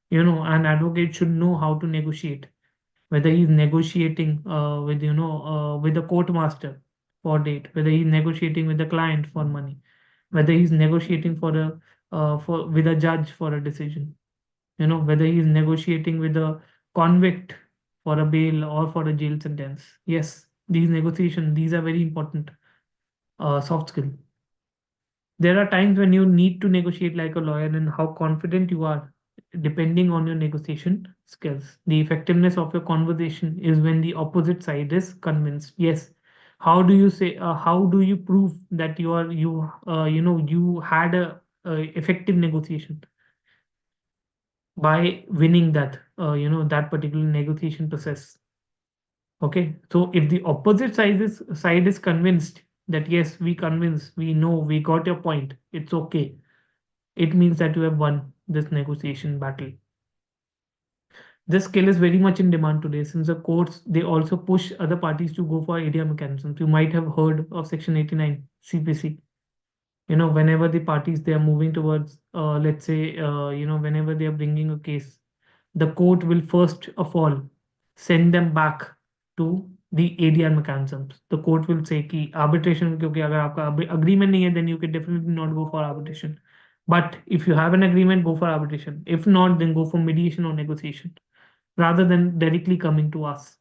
Speaker 2: An advocate should know how to negotiate, whether he's negotiating with the court master for date, whether he's negotiating with the client for money, whether he's negotiating for a for with a judge for a decision, whether he's negotiating with a convict for a bail or for a jail sentence. Yes, these are very important soft skill. There are times when you need to negotiate like a lawyer, and how confident you are depending on your negotiation skills. The effectiveness of your conversation is when the opposite side is convinced. Yes. How do you prove that you had a effective negotiation? By winning that particular negotiation process. Okay, so if the opposite side is convinced, that yes, we convince, we know, we got your point, it's okay, it means that you have won this negotiation battle. This skill is very much in demand today since the courts they also push other parties to go for ADR mechanisms. You might have heard of Section 89 CPC. Whenever the parties they are moving towards, let's say, whenever they are bringing a case, the court will first of all send them back to the ADR mechanisms. The court will say कि arbitration क्योंकि अगर आपका agreement नहीं है then you can definitely not go for arbitration. But if you have an agreement, go for arbitration. If not, then go for mediation or negotiation rather than directly coming to us.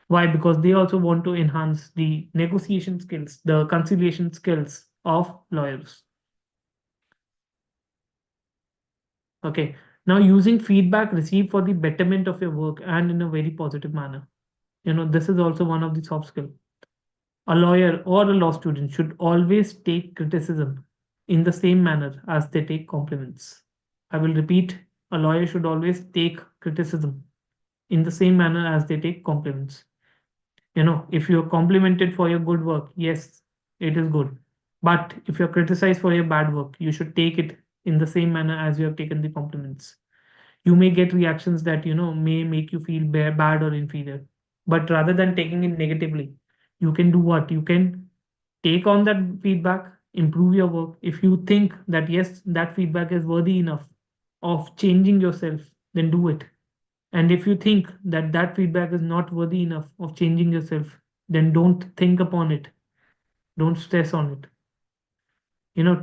Speaker 2: Why? Because they also want to enhance the negotiation skills, the conciliation skills of lawyers. Okay. Now, using feedback received for the betterment of your work and in a very positive manner. This is also one of the soft skills. A lawyer or a law student should always take criticism in the same manner as they take compliments. I will repeat, a lawyer should always take criticism in the same manner as they take compliments. If you're complimented for your good work, yes, it is good. But if you're criticized for your bad work, you should take it in the same manner as you have taken the compliments. You may get reactions that, may make you feel bad or inferior. But rather than taking it negatively, you can do what? You can take on that feedback, improve your work. If you think that, yes, that feedback is worthy enough of changing yourself, then do it. And if you think that that feedback is not worthy enough of changing yourself, then don't think upon it. Don't stress on it.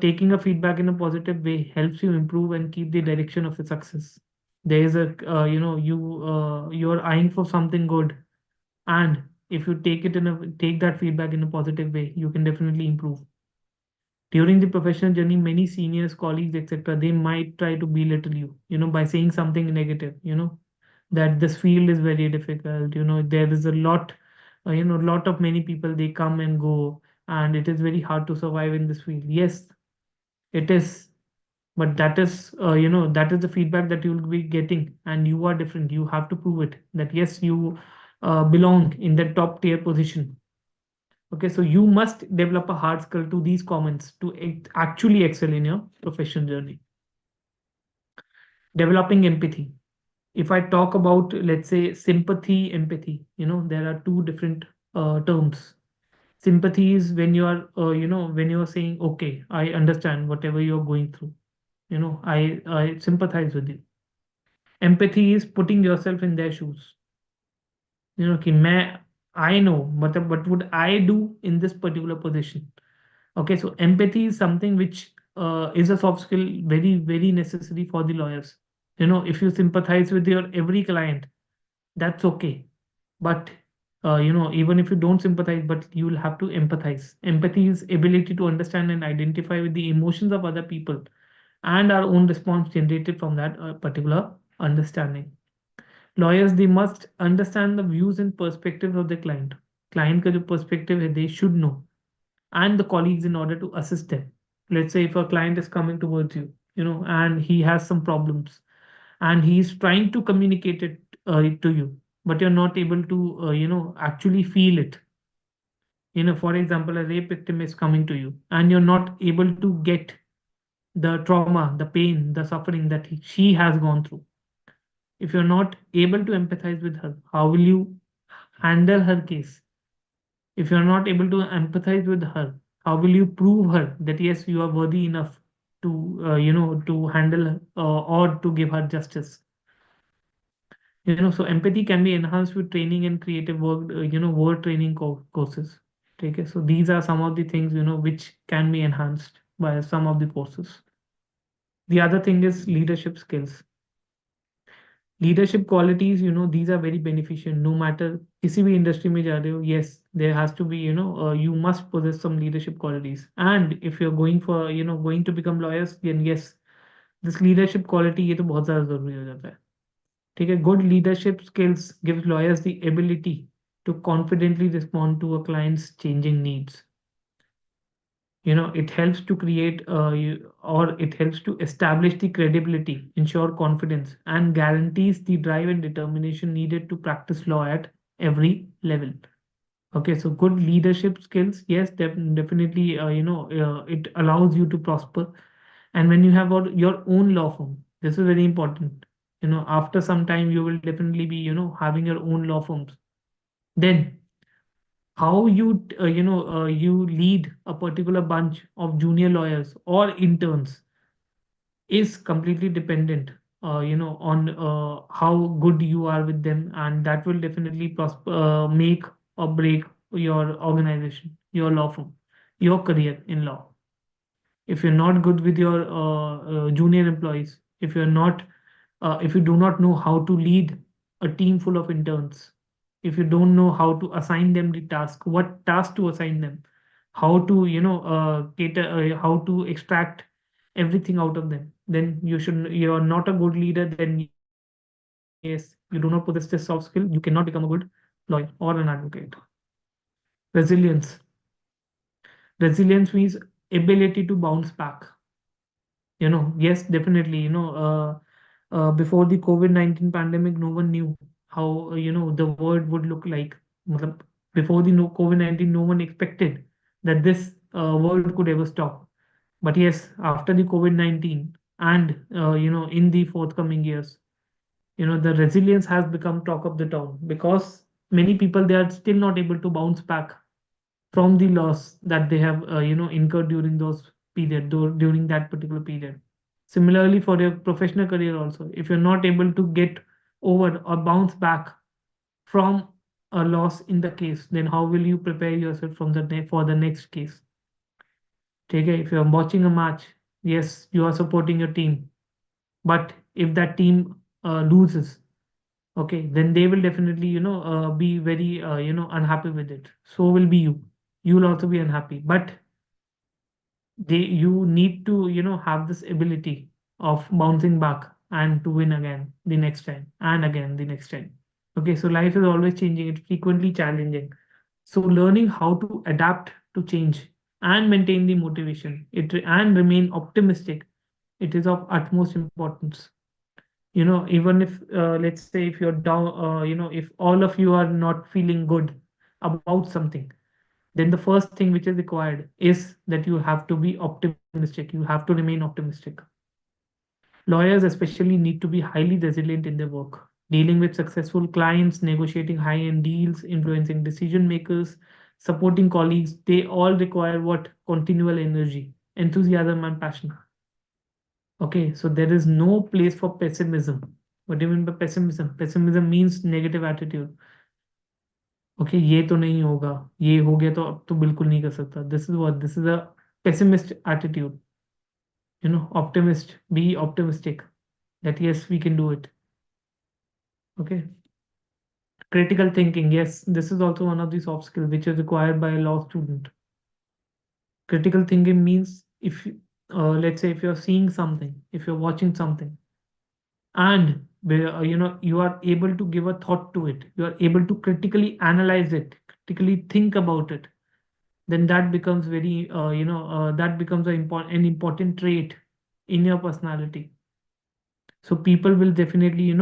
Speaker 2: Taking a feedback in a positive way helps you improve and keep the direction of your success. There is a, you're eyeing for something good, and if you take that feedback in a positive way, you can definitely improve. During the professional journey, many seniors, colleagues, etc., they might try to belittle you, by saying something negative, that this field is very difficult, there is a lot, lot of many people, they come and go, and it is very hard to survive in this field. Yes, it is, but that is the feedback that you will be getting, and you are different. You have to prove it that yes, you belong in the top tier position. Okay, so you must develop a hard skill to these comments to actually excel in your professional journey. Developing empathy. If I talk about, let's say, sympathy, empathy, there are two different terms. Sympathy is when you are, when you are saying, okay, I understand whatever you're going through. I sympathize with you. Empathy is putting yourself in their shoes. कि मैं, I know, but what would I do in this particular position? Okay, so empathy is something which is a soft skill, very, very necessary for the lawyers. If you sympathize with your every client, that's okay. But even if you don't sympathize, but you will have to empathize. Empathy is ability to understand and identify with the emotions of other people and our own response generated from that particular understanding. Lawyers, they must understand the views and perspectives of the client. Client ka jo perspective hai, they should know, and the colleagues in order to assist them. Let's say if a client is coming towards you, and he has some problems, and he is trying to communicate it to you, but you're not able to, actually feel it. For example, a rape victim is coming to you, and you're not able to get the trauma, the pain, the suffering that she has gone through. If you're not able to empathize with her, how will you handle her case? If you're not able to empathize with her, how will you prove her that yes, you are worthy enough to, to handle or to give her justice? So empathy can be enhanced with training and creative work, word training courses. Okay, so these are some of the things, which can be enhanced by some of the courses. The other thing is leadership skills. Leadership qualities, these are very beneficial no matter किसी भी industry में जा रहे हो. Yes, there has to be, you must possess some leadership qualities, and if you're going for, going to become lawyers, then yes, this leadership quality ये तो बहुत ज़्यादा ज़रूरी हो जाता है. ठीक है. Good leadership skills gives lawyers the ability to confidently respond to a client's changing needs. It helps to create or it helps to establish the credibility, ensure confidence, and guarantees the drive and determination needed to practice law at every level. Okay, so good leadership skills, yes, definitely, it allows you to prosper. And when you have your own law firm, this is very important. After some time, you will definitely be, having your own law firms. Then how you lead a particular bunch of junior lawyers or interns is completely dependent on how good you are with them, and that will definitely make or break your organization, your law firm, your career in law. If you're not good with your junior employees, if you do not know how to lead a team full of interns, if you don't know how to assign them the task, what task to assign them, how to cater, how to extract everything out of them, then you're not a good leader. Then yes, you do not possess this soft skill, you cannot become a good lawyer or an advocate. Resilience. Resilience means ability to bounce back. Yes, definitely. Before the COVID-19 pandemic, no one knew how, the world would look like. Matlab, before the no COVID-19, no one expected that this world could ever stop. But yes, after the COVID-19 and, in the forthcoming years, the resilience has become talk of the town, because many people, they are still not able to bounce back from the loss that they have, incurred during during that particular period. Similarly, for your professional career also, if you're not able to get over or bounce back from a loss in the case, then how will you prepare yourself for the next case? Okay, if you're watching a match, yes, you are supporting your team, but if that team loses, okay, then they will definitely be very unhappy with it. So will be you. You will also be unhappy, but you need to have this ability of bouncing back and to win again the next time and again the next time. Okay, so life is always changing, it's frequently challenging. So learning how to adapt to change and maintain the motivation and remain optimistic, it is of utmost importance. Even if, let's say, if you're down, if all of you are not feeling good about something, then the first thing which is required is that you have to be optimistic, you have to remain optimistic. Lawyers especially need to be highly resilient in their work, dealing with successful clients, negotiating high end deals, influencing decision makers, supporting colleagues. They all require what? Continual energy, enthusiasm, and passion. Okay, so there is no place for pessimism. What do you mean by pessimism? Pessimism means negative attitude. Okay, ये तो नहीं होगा, ये हो गया तो अब तो बिल्कुल नहीं कर सकता. This is a pessimist attitude. Optimist, be optimistic that yes, we can do it. Okay. Critical thinking, yes, this is also one of the soft skills which is required by a law student. Critical thinking means, if let's say, if you're seeing something, if you're watching something, and you are able to give a thought to it, you are able to critically analyze it, critically think about it, then that becomes that becomes an important trait in your personality. So people will definitely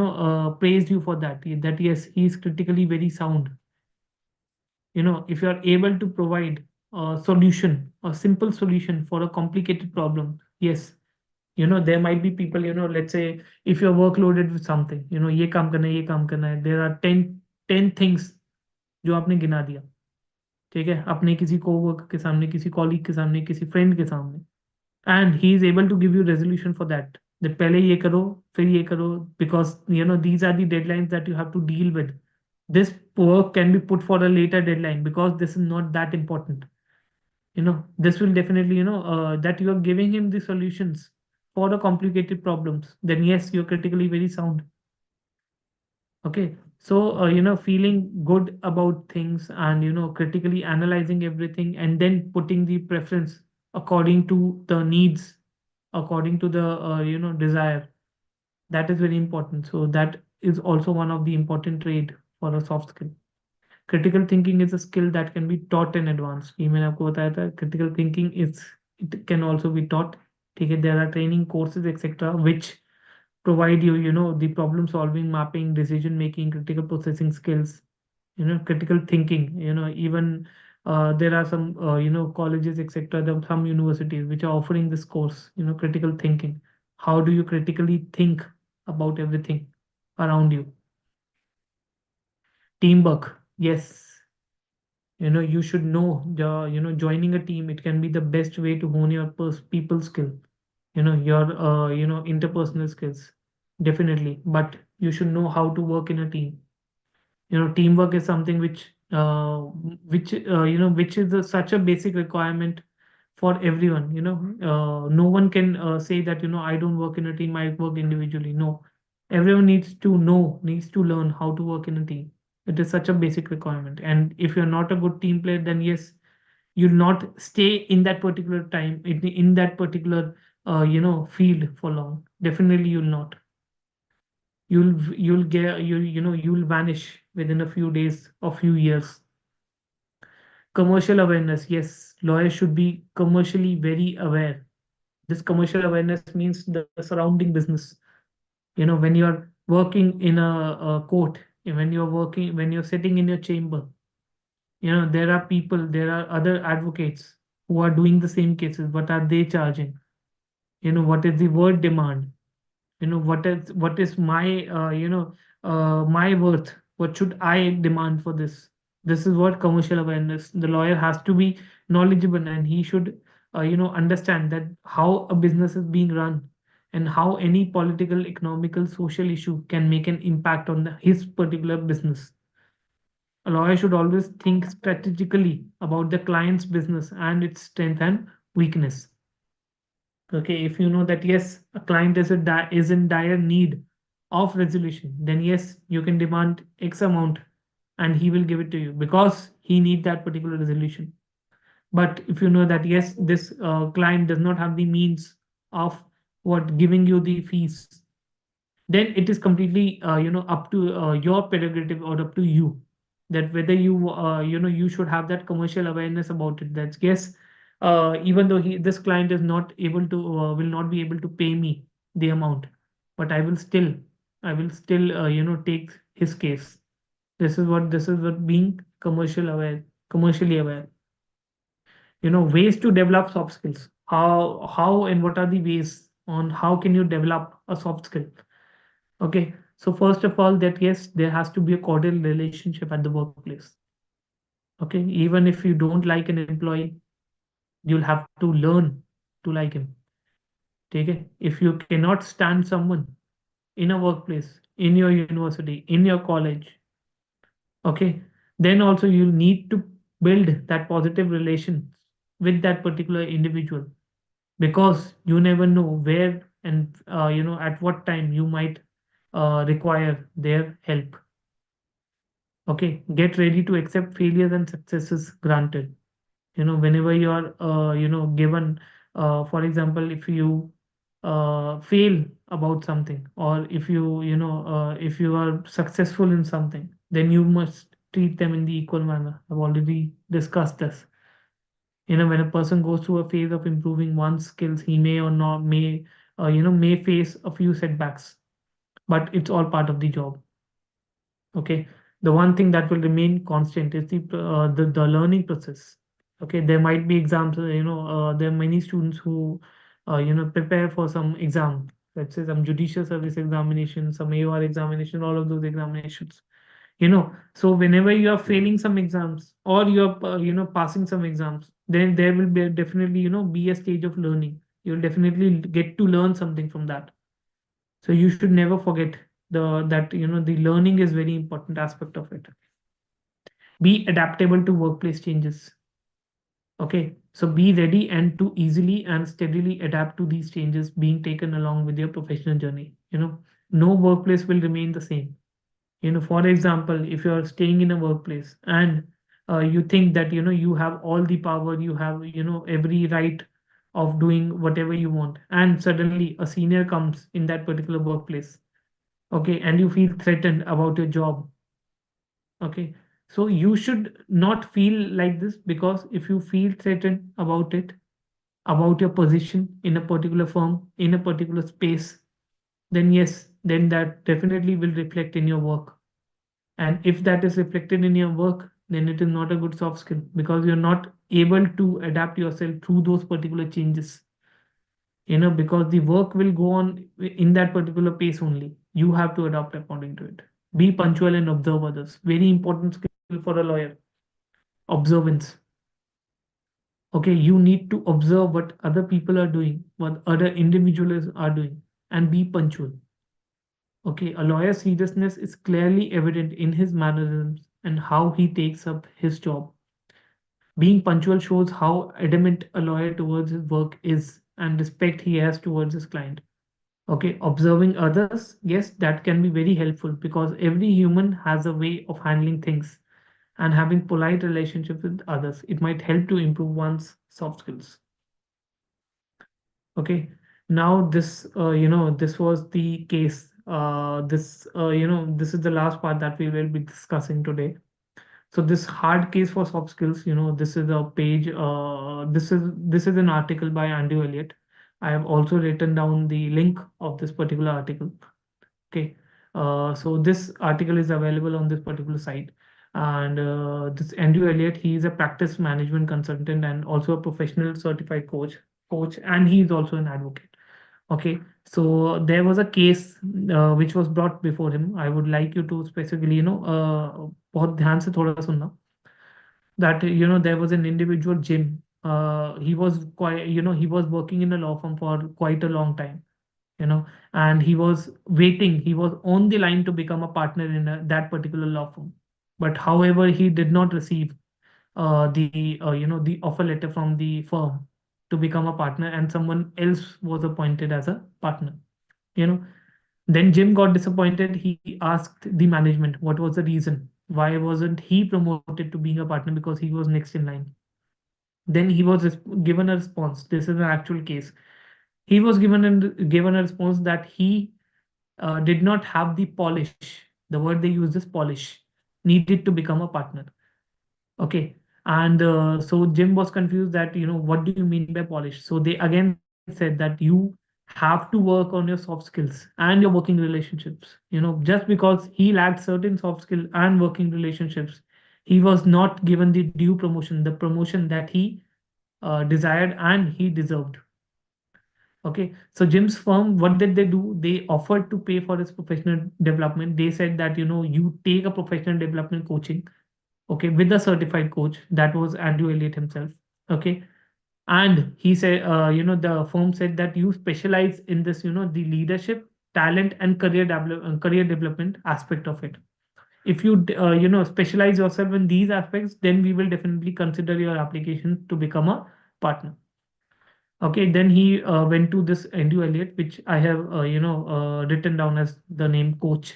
Speaker 2: praise you for that, that yes, he is critically very sound. If you are able to provide a solution, a simple solution for a complicated problem, yes, there might be people, let's say, if you're workloaded with something, ये काम करना है, ये काम करना है, there are 10 things जो आपने गिना दिया. ठीक है, अपने किसी कोवर्कर के सामने, किसी कॉलीग के सामने, किसी फ्रेंड के सामने, and he is able to give you resolution for that, पहले ये करो, फिर ये करो, because these are the deadlines that you have to deal with. This work can be put for a later deadline because this is not that important. This will definitely, that you are giving him the solutions for the complicated problems, then yes, you're critically very sound. Okay, so feeling good about things and critically analyzing everything and then putting the preference according to the needs, according to the desire, that is very important. So that is also one of the important trait for a soft skill. Critical thinking is a skill that can be taught in advance. ये मैंने आपको बताया था, critical thinking is, it can also be taught. ठीक है, there are training courses etc which provide you, the problem solving, mapping, decision making, critical processing skills. critical thinking. Even there are some colleges, etc., there are some universities which are offering this course, critical thinking. How do you critically think about everything around you? Teamwork, yes. You should know joining a team, it can be the best way to hone your people skill, your interpersonal skills, definitely. But you should know how to work in a team. Teamwork is something which is such a basic requirement for everyone. No one can say that I don't work in a team, I work individually. No, everyone needs to learn how to work in a team. It is such a basic requirement, and if you're not a good team player, then yes, you'll not stay in that particular time, in that particular field for long. Definitely you'll not. You'll vanish within a few days or few years. Commercial awareness, yes, lawyers should be commercially very aware. This commercial awareness means the surrounding business. When you're working in a court, when you're sitting in your chamber, there are people, there are other advocates who are doing the same cases. What are they charging? What is the word demand? What is my my worth? What should I demand for this? This is what commercial awareness. The lawyer has to be knowledgeable, and he should understand that how a business is being run, and how any political, economical, social issue can make an impact on his particular business. A lawyer should always think strategically about the client's business and its strength and weakness. Okay, if you know that yes, a client is in dire need of resolution, then yes, you can demand X amount, and he will give it to you because he need that particular resolution. But if you know that yes, this client does not have the means of what giving you the fees, then it is completely up to your prerogative, or up to you, that whether you should have that commercial awareness about it, that yes, even though this client is not able to will not be able to pay me the amount, but I will still take his case. This is what being commercially aware. Ways to develop soft skills. How and what are the ways on how can you develop a soft skill? Okay, so first of all, that yes, there has to be a cordial relationship at the workplace. Okay, even if you don't like an employee, you'll have to learn to like him. Okay, if you cannot stand someone in a workplace, in your university, in your college, okay, then also you'll need to build that positive relation with that particular individual, because you never know where and at what time you might require their help. Okay, get ready to accept failures and successes granted. Whenever you are given, for example, if you fail about something, or if you are successful in something, then you must treat them in the equal manner. I've already discussed this. When a person goes through a phase of improving one's skills, he may or not may face a few setbacks, but it's all part of the job. Okay, the one thing that will remain constant is the learning process. Okay, there might be exams, there are many students who prepare for some exam, let's say some judicial service examination, some AOR examination, all of those examinations. So whenever you are failing some exams, or you're passing some exams, then there will be definitely be a stage of learning. You'll definitely get to learn something from that. So you should never forget the learning is very important aspect of it. Be adaptable to workplace changes. Okay, so be ready and to easily and steadily adapt to these changes being taken along with your professional journey. No workplace will remain the same. For example, if you're staying in a workplace, and you think that you have all the power, you have every right of doing whatever you want, and suddenly a senior comes in that particular workplace, okay, and you feel threatened about your job. Okay, so you should not feel like this, because if you feel threatened about it, about your position in a particular firm, in a particular space, then yes, then that definitely will reflect in your work. And if that is reflected in your work, then it is not a good soft skill because you're not able to adapt yourself through those particular changes. Because the work will go on in that particular pace only. You have to adapt according to it. Be punctual and observe others. Very important skill for a lawyer. Observance. Okay, you need to observe what other people are doing, what other individuals are doing, and be punctual. Okay, a lawyer's seriousness is clearly evident in his mannerisms and how he takes up his job. Being punctual shows how adamant a lawyer towards his work is and respect he has towards his client. Okay, observing others, yes, that can be very helpful because every human has a way of handling things, and having polite relationships with others, it might help to improve one's soft skills. Okay, now this was the case. This is the last part that we will be discussing today. So this hard case for soft skills, this is a page. This is an article by Andrew Elliott. I have also written down the link of this particular article. Okay, so this article is available on this particular site, and this Andrew Elliott, he is a practice management consultant and also a professional certified coach, and he is also an advocate. Okay, so there was a case which was brought before him. I would like you to specifically, बहुत ध्यान से थोड़ा सुनना, that there was an individual Jim. He was quite, he was working in a law firm for quite a long time, you know and he was on the line to become a partner in that particular law firm. But however, he did not receive the offer letter from the firm to become a partner, and someone else was appointed as a partner. you know then Jim got disappointed. He asked the management what was the reason, why wasn't he promoted to being a partner, because he was next in line. Then he was given a response. This is an actual case. He was given a response that he did not have the polish. The word they use is polish needed to become a partner. Okay, and so Jim was confused that what do you mean by polish. So they again said that you have to work on your soft skills and your working relationships. Just because he lacked certain soft skill and working relationships, he was not given the due promotion, the promotion that he desired and he deserved. Okay, so Jim's firm, what did they do? They offered to pay for his professional development. They said that you take a professional development coaching, okay, with a certified coach. That was Andrew Elliott himself. Okay, and he said, the firm said that you specialize in this, the leadership, talent, and career development aspect of it. If you specialize yourself in these aspects, then we will definitely consider your application to become a partner. Okay, then he went to this Andrew Elliott, which I have, written down as the name coach.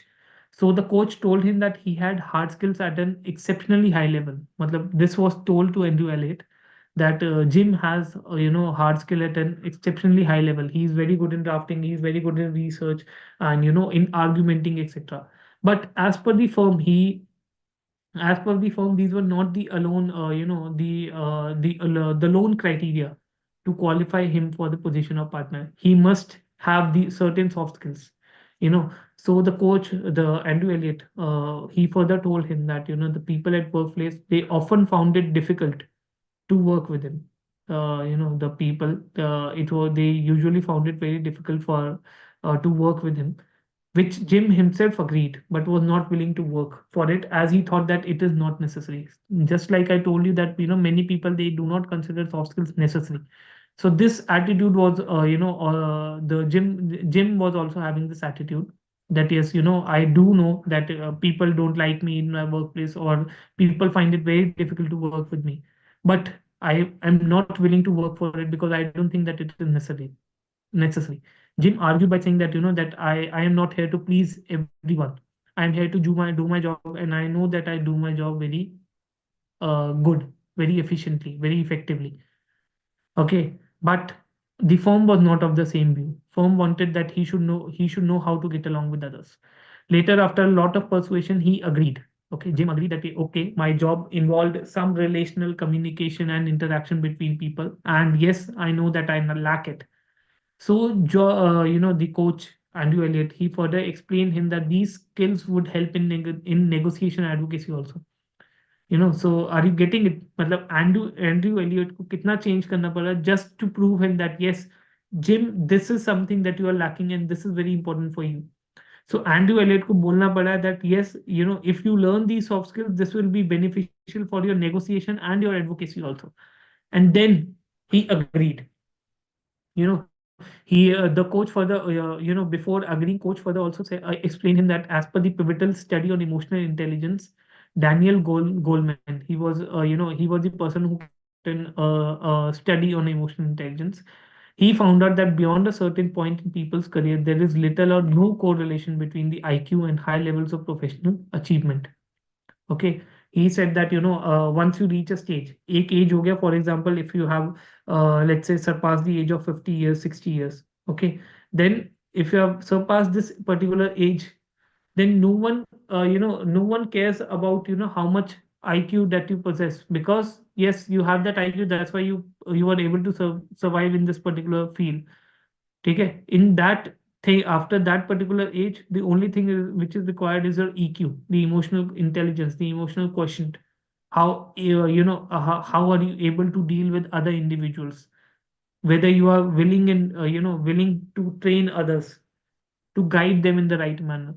Speaker 2: So the coach told him that he had hard skills at an exceptionally high level. Matlab, this was told to Andrew Elliott that Jim has, hard skill at an exceptionally high level. He is very good in drafting. He is very good in research and, in argumenting, etc. But as per the firm, these were not the alone, the lone criteria to qualify him for the position of partner. He must have the certain soft skills. You know, so the coach, the Andrew Elliott, he further told him that the people at workplace, they often found it difficult to work with him. The people, they usually found it very difficult for to work with him, which Jim himself agreed, but was not willing to work for it as he thought that it is not necessary. Just like I told you that many people, they do not consider soft skills necessary. So this attitude was, the Jim was also having this attitude that yes, I do know that people don't like me in my workplace, or people find it very difficult to work with me, but I am not willing to work for it because I don't think that it is necessary. Jim argued by saying that that I am not here to please everyone. I am here to do my job, and I know that I do my job very good, very efficiently, very effectively. Okay, but the firm was not of the same view. Firm wanted that he should know how to get along with others. Later, after a lot of persuasion, he agreed. Okay, Jim agreed that okay, my job involved some relational communication and interaction between people, and yes, I know that I lack it. So the coach Andrew Elliott, he further explained him that these skills would help in in negotiation advocacy also. So are you getting it? मतलब Andrew Elliott को कितना change करना पड़ा just to prove him that yes, Jim, this is something that you are lacking and this is very important for you. So Andrew Elliott को बोलना पड़ा that yes, if you learn these soft skills, this will be beneficial for your negotiation and your advocacy also. And then he agreed. The coach further, before agreeing, coach further also say, explained him that as per the pivotal study on emotional intelligence, Daniel Goleman, he was the person who conducted a study on emotional intelligence. He found out that beyond a certain point in people's career, there is little or no correlation between the IQ and high levels of professional achievement. Okay, he said that once you reach a stage, एक age हो गया, for example, if you have let's say surpassed the age of 50 years, 60 years. Okay, then if you have surpassed this particular age, then no one cares about how much IQ that you possess, because yes, you have that IQ, that's why you are able to survive in this particular field. Okay, in that thing, after that particular age, the only thing which is required is your EQ, the emotional intelligence, the emotional quotient. How how are you able to deal with other individuals, whether you are willing and willing to train others, to guide them in the right manner.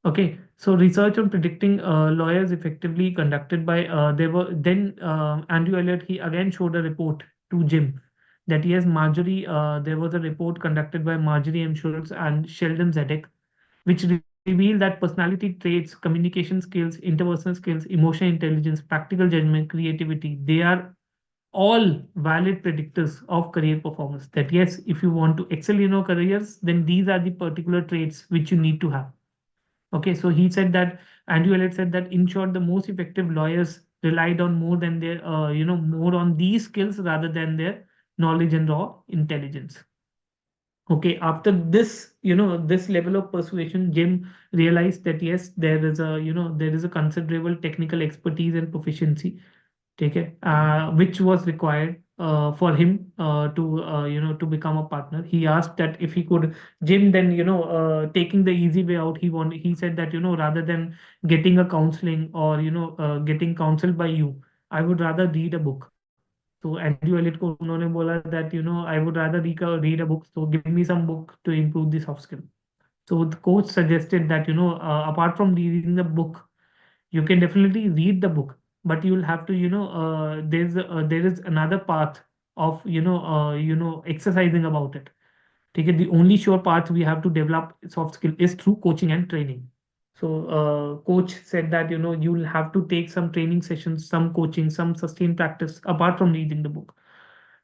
Speaker 2: Okay, so research on predicting lawyers effectively conducted by there were then Andrew Elliott, he again showed a report to Jim that yes, Marjorie, there was a report conducted by Marjorie M. Schultz and Sheldon Zedek, which revealed that personality traits, communication skills, interpersonal skills, emotional intelligence, practical judgment, creativity, they are all valid predictors of career performance. That yes, if you want to excel in your careers, then these are the particular traits which you need to have. Okay, so he said that Andrew Elliott said that in short, the most effective lawyers relied on more than their, more on these skills rather than their knowledge and raw intelligence. Okay, after this, this level of persuasion, Jim realized that yes, there is a considerable technical expertise and proficiency, okay, which was required for him to become a partner. He asked that if he could, Jim, then taking the easy way out. He said that rather than getting a counseling or getting counseled by you, I would rather read a book. So Andrew Elliott को उन्होंने बोला that I would rather read a book, so give me some book to improve the soft skill. So the coach suggested that apart from reading the book, you can definitely read the book, but you will have to there is another path of exercising about it. Okay, the only sure path we have to develop soft skill is through coaching and training. So coach said that you will have to take some training sessions, some coaching, some sustained practice apart from reading the book.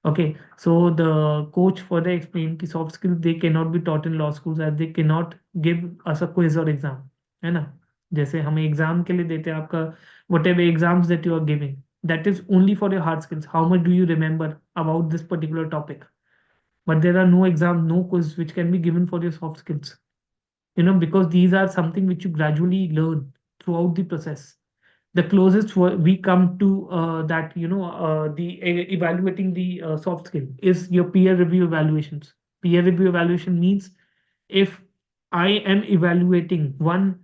Speaker 2: Okay, so the coach further explained कि soft skills they cannot be taught in law schools as they cannot give us a quiz or exam, है ना? जैसे हमें exam के लिए देते हैं आपका whatever exams that you are giving, that is only for your hard skills. How much do you remember about this particular topic? But there are no exam, no quiz which can be given for your soft skills. Because these are something which you gradually learn throughout the process. The closest we come to that the evaluating the soft skill is your peer review evaluations. Peer review evaluation means if I am evaluating one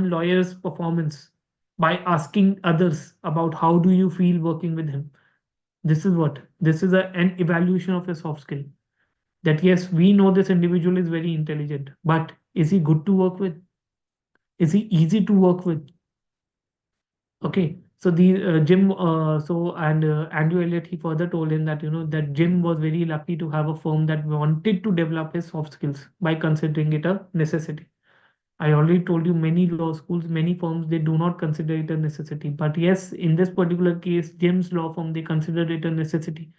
Speaker 2: lawyer's performance by asking others about how do you feel working with him, this is an evaluation of a soft skill. That yes, we know this individual is very intelligent, but is he good to work with? Is he easy to work with? Okay, so the Jim, so and Andrew Elliott, he further told him that that Jim was very lucky to have a firm that wanted to develop his soft skills by considering it a necessity. I already told you many law schools, many firms, they do not consider it a necessity. But yes, in this particular case, Jim's law firm, they considered it a necessity.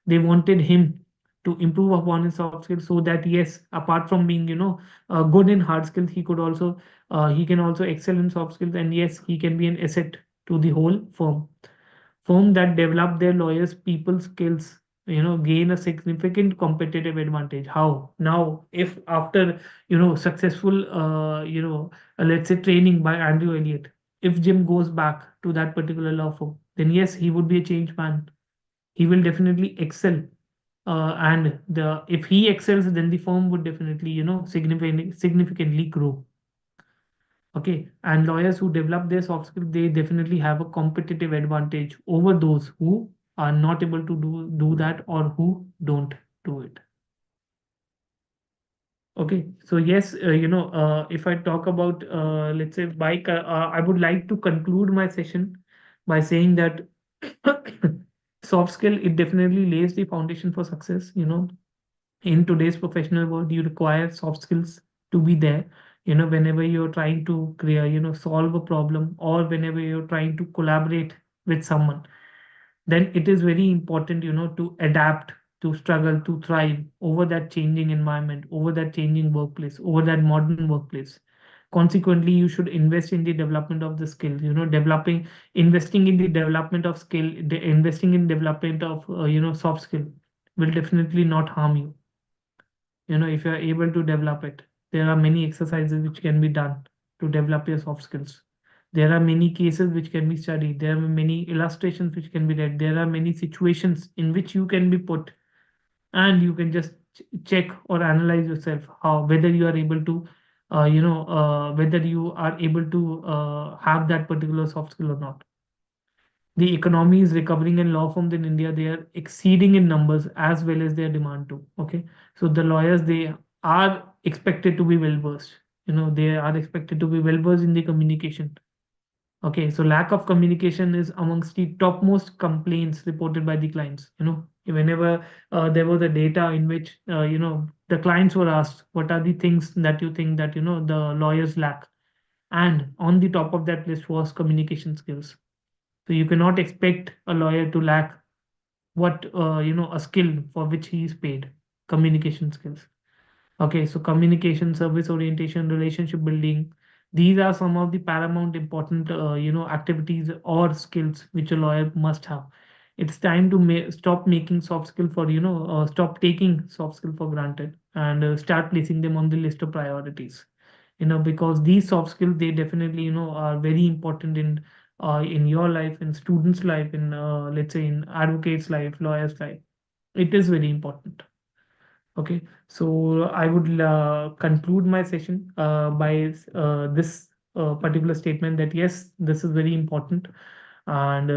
Speaker 2: They wanted him to improve upon his soft skills so that yes, apart from being good in hard skills, he can also excel in soft skills, and yes, he can be an asset to the whole firm that develop their lawyers people skills gain a significant competitive advantage. How now, if after successful let's say training by Andrew Elliott, if Jim goes back to that particular law firm, then yes, he would be a change man. He will definitely excel and if he excels, then the firm would definitely, significantly grow. Okay, and lawyers who develop their soft skills, they definitely have a competitive advantage over those who are not able to do that, or who don't do it. Okay, so yes, if I talk about, let's say, I would like to conclude my session by saying that soft skill, it definitely lays the foundation for success. In today's professional world, you require soft skills to be there. Whenever you're trying to create, solve a problem, or whenever you're trying to collaborate with someone, then it is very important, to adapt, to struggle, to thrive over that changing environment, over that changing workplace, over that modern workplace. Consequently, you should invest in the development of the skills, investing in the development of skill, investing in development of, soft skill will definitely not harm you. If you are able to develop it, there are many exercises which can be done to develop your soft skills. There are many cases which can be studied, there are many illustrations which can be read, there are many situations in which you can be put, and you can just check or analyze yourself, how whether you are able to whether you are able to have that particular soft skill or not. The economy is recovering, and law firms in India, they are exceeding in numbers as well as their demand too. Okay, so the lawyers, they are expected to be well versed. They are expected to be well versed in the communication. Okay, so lack of communication is amongst the topmost complaints reported by the clients. Whenever there was a data in which the clients were asked, what are the things that you think that the lawyers lack, and on the top of that list was communication skills. So you cannot expect a lawyer to lack a skill for which he is paid: communication skills. Okay, so communication, service orientation, relationship building, these are some of the paramount important activities or skills which a lawyer must have. It's time to stop making soft skill for stop taking soft skill for granted, and start placing them on the list of priorities. Because these soft skills, they definitely are very important in your life, in students life, in let's say in advocates life, lawyers life. It is very important. Okay, so I would conclude my session by this particular statement, that yes, this is very important. And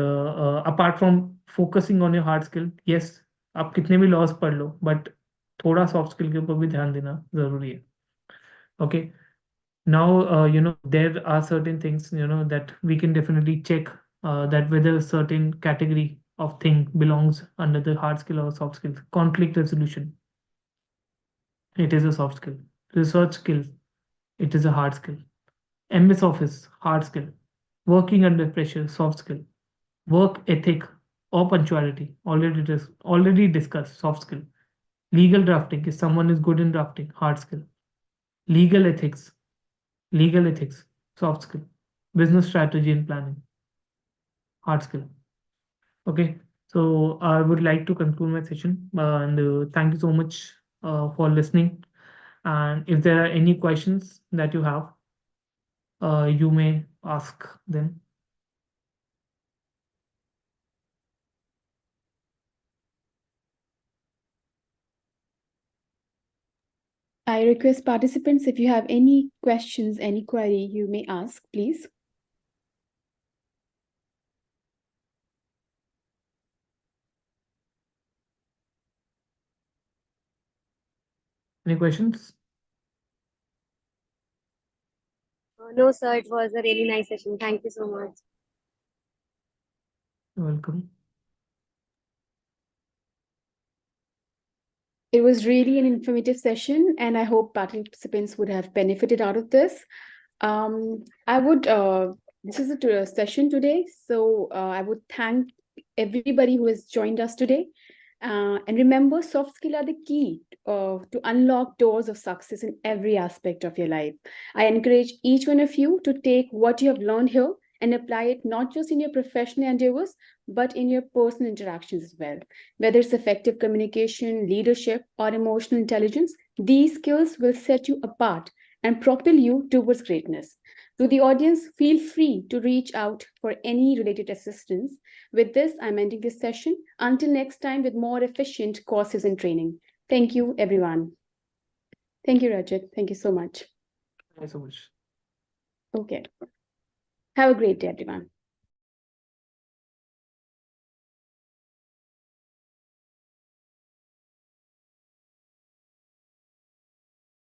Speaker 2: apart from focusing on your hard skill, yes, आप कितने भी loss पढ़ लो, but थोड़ा soft skill के ऊपर भी ध्यान देना जरूरी है. Okay, now there are certain things that we can definitely check, that whether a certain category of thing belongs under the hard skill or soft skill. Conflict resolution, it is a soft skill. Research skill, it is a hard skill. MS Office, hard skill. Working under pressure, soft skill. Work ethic or punctuality, already discussed, soft skill. Legal drafting, if someone is good in drafting, hard skill. Legal ethics, legal ethics, soft skill. Business strategy and planning, hard skill. Okay, so I would like to conclude my session, and thank you so much for listening. And if there are any questions that you have, you may ask them.
Speaker 1: I request participants, if you have any questions, any query, you may ask, please.
Speaker 2: Any questions?
Speaker 3: No, sir, it was a really nice session. Thank you so much.
Speaker 2: You're welcome.
Speaker 1: It was really an informative session, and I hope participants would have benefited out of this. I would, this is a session today, so I would thank everybody who has joined us today. And remember, soft skills are the key to unlock doors of success in every aspect of your life. I encourage each one of you to take what you have learned here and apply it not just in your professional endeavors, but in your personal interactions as well. Whether it's effective communication, leadership, or emotional intelligence, these skills will set you apart and propel you towards greatness. To the audience, feel free to reach out for any related assistance. With this, I'm ending this session. Until next time, with more efficient courses and training. Thank you, everyone. Thank you, Rachit. Thank you so much.
Speaker 2: Thank you so much.
Speaker 1: Okay. Have a great day, everyone.